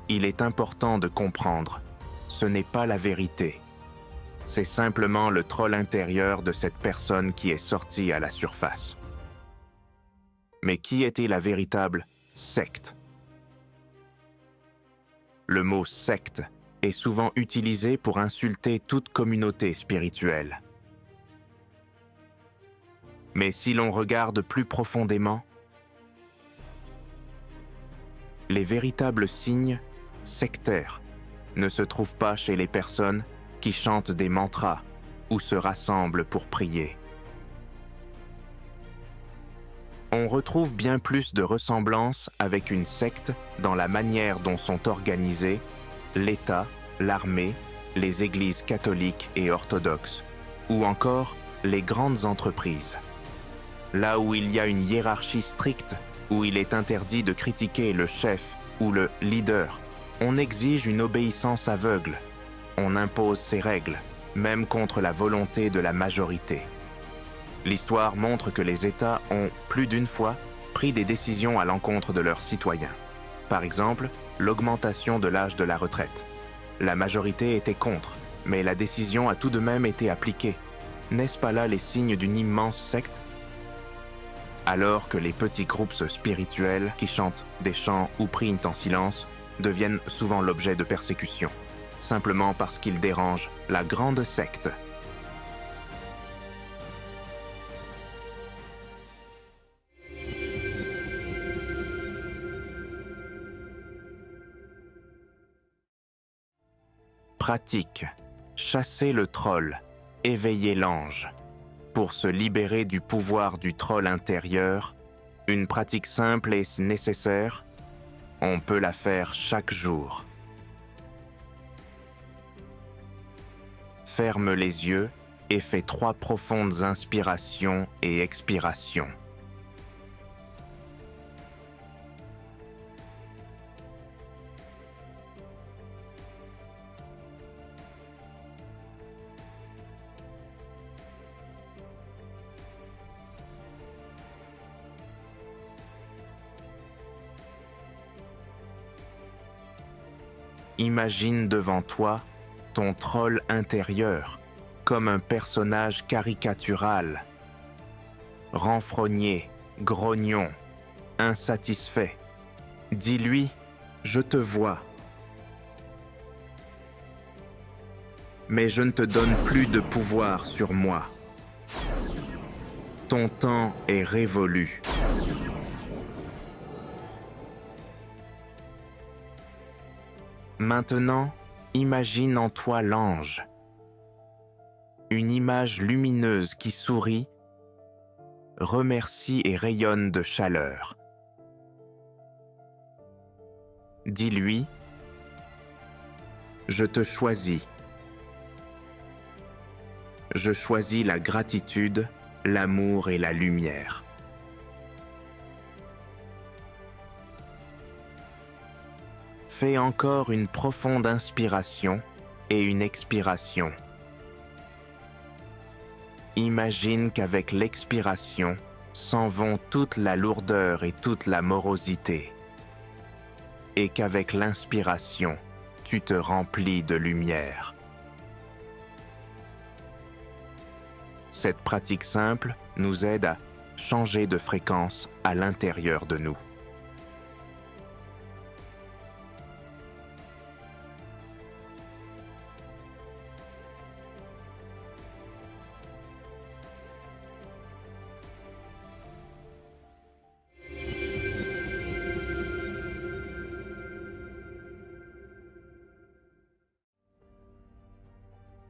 il est important de comprendre, ce n'est pas la vérité. C'est simplement le troll intérieur de cette personne qui est sorti à la surface. Mais qui était la véritable secte? Le mot secte est souvent utilisé pour insulter toute communauté spirituelle. Mais si l'on regarde plus profondément, les véritables signes sectaires ne se trouvent pas chez les personnes qui chantent des mantras ou se rassemblent pour prier. On retrouve bien plus de ressemblances avec une secte dans la manière dont sont organisés l'État, l'armée, les églises catholiques et orthodoxes, ou encore les grandes entreprises. Là où il y a une hiérarchie stricte, où il est interdit de critiquer le chef ou le leader, on exige une obéissance aveugle. On impose ses règles, même contre la volonté de la majorité. L'histoire montre que les États ont, plus d'une fois, pris des décisions à l'encontre de leurs citoyens. Par exemple, l'augmentation de l'âge de la retraite. La majorité était contre, mais la décision a tout de même été appliquée. N'est-ce pas là les signes d'une immense secte? Alors que les petits groupes spirituels qui chantent des chants ou prient en silence deviennent souvent l'objet de persécutions, simplement parce qu'ils dérangent la grande secte. Pratique, chasser le troll, éveiller l'ange. Pour se libérer du pouvoir du troll intérieur, une pratique simple et nécessaire, on peut la faire chaque jour. Ferme les yeux et fais 3 profondes inspirations et expirations. Imagine devant toi ton troll intérieur comme un personnage caricatural, renfrogné, grognon, insatisfait. Dis-lui « Je te vois ». Mais je ne te donne plus de pouvoir sur moi. Ton temps est révolu. Maintenant, imagine en toi l'ange, une image lumineuse qui sourit, remercie et rayonne de chaleur. Dis-lui, « Je te choisis. Je choisis la gratitude, l'amour et la lumière. » Fais encore une profonde inspiration et une expiration. Imagine qu'avec l'expiration s'en vont toute la lourdeur et toute la morosité, et qu'avec l'inspiration, tu te remplis de lumière. Cette pratique simple nous aide à changer de fréquence à l'intérieur de nous.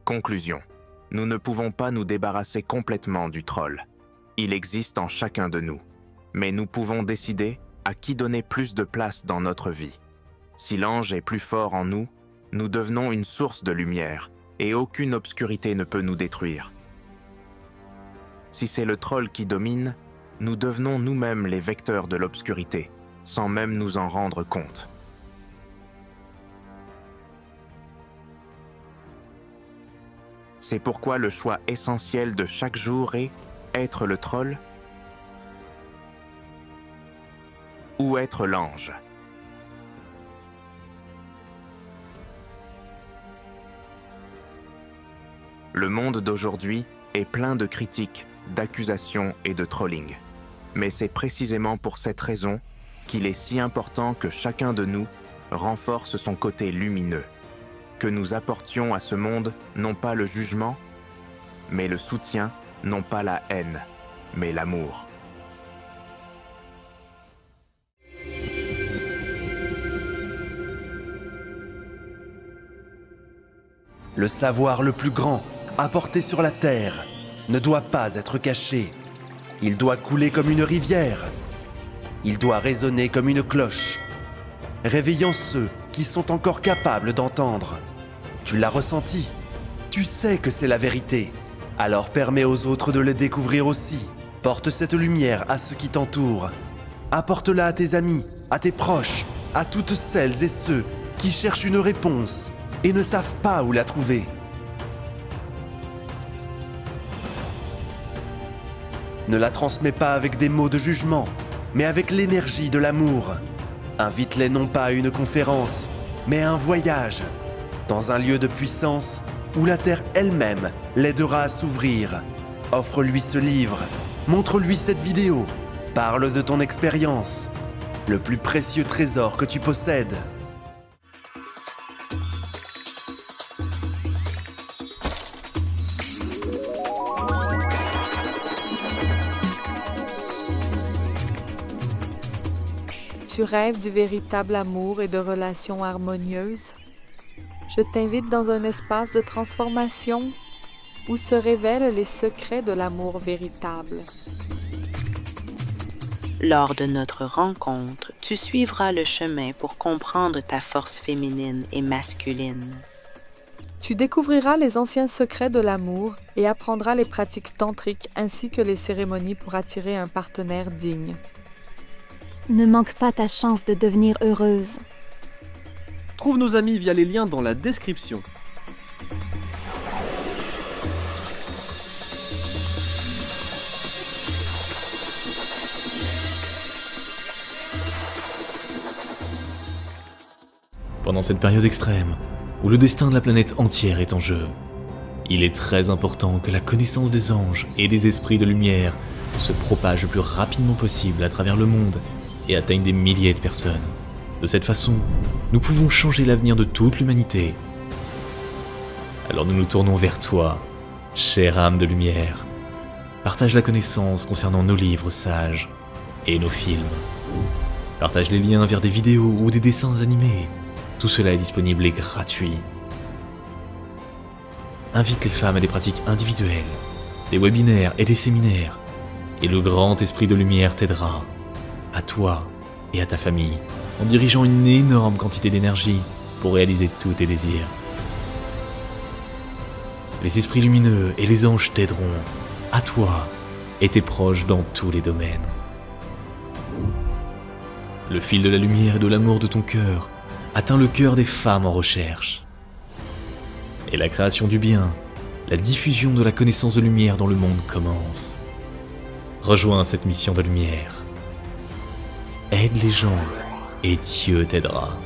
Conclusion. Nous ne pouvons pas nous débarrasser complètement du troll. Il existe en chacun de nous. Mais nous pouvons décider à qui donner plus de place dans notre vie. Si l'ange est plus fort en nous, nous devenons une source de lumière et aucune obscurité ne peut nous détruire. Si c'est le troll qui domine, nous devenons nous-mêmes les vecteurs de l'obscurité, sans même nous en rendre compte. C'est pourquoi le choix essentiel de chaque jour est être le troll ou être l'ange. Le monde d'aujourd'hui est plein de critiques, d'accusations et de trolling. Mais c'est précisément pour cette raison qu'il est si important que chacun de nous renforce son côté lumineux, que nous apportions à ce monde non pas le jugement, mais le soutien, non pas la haine, mais l'amour. Le savoir le plus grand, apporté sur la terre, ne doit pas être caché. Il doit couler comme une rivière. Il doit résonner comme une cloche, réveillant ceux qui sont encore capables d'entendre. Tu l'as ressenti. Tu sais que c'est la vérité. Alors permets aux autres de le découvrir aussi. Porte cette lumière à ceux qui t'entourent. Apporte-la à tes amis, à tes proches, à toutes celles et ceux qui cherchent une réponse et ne savent pas où la trouver. Ne la transmets pas avec des mots de jugement, mais avec l'énergie de l'amour. Invite-les non pas à une conférence, mais à un voyage, dans un lieu de puissance où la terre elle-même l'aidera à s'ouvrir. Offre-lui ce livre, montre-lui cette vidéo, parle de ton expérience, le plus précieux trésor que tu possèdes. Tu rêves du véritable amour et de relations harmonieuses? Je t'invite dans un espace de transformation où se révèlent les secrets de l'amour véritable. Lors de notre rencontre, tu suivras le chemin pour comprendre ta force féminine et masculine. Tu découvriras les anciens secrets de l'amour et apprendras les pratiques tantriques ainsi que les cérémonies pour attirer un partenaire digne. Ne manque pas ta chance de devenir heureuse. Trouve nos amis via les liens dans la description. Pendant cette période extrême, où le destin de la planète entière est en jeu, il est très important que la connaissance des anges et des esprits de lumière se propage le plus rapidement possible à travers le monde et atteigne des milliers de personnes. De cette façon, nous pouvons changer l'avenir de toute l'humanité. Alors nous nous tournons vers toi, chère âme de lumière. Partage la connaissance concernant nos livres sages et nos films. Partage les liens vers des vidéos ou des dessins animés. Tout cela est disponible et gratuit. Invite les femmes à des pratiques individuelles, des webinaires et des séminaires, et le grand esprit de lumière t'aidera, à toi et à ta famille, en dirigeant une énorme quantité d'énergie pour réaliser tous tes désirs. Les esprits lumineux et les anges t'aideront, à toi et tes proches dans tous les domaines. Le fil de la lumière et de l'amour de ton cœur atteint le cœur des femmes en recherche. Et la création du bien, la diffusion de la connaissance de lumière dans le monde commence. Rejoins cette mission de lumière. Aide les gens et Dieu t'aidera.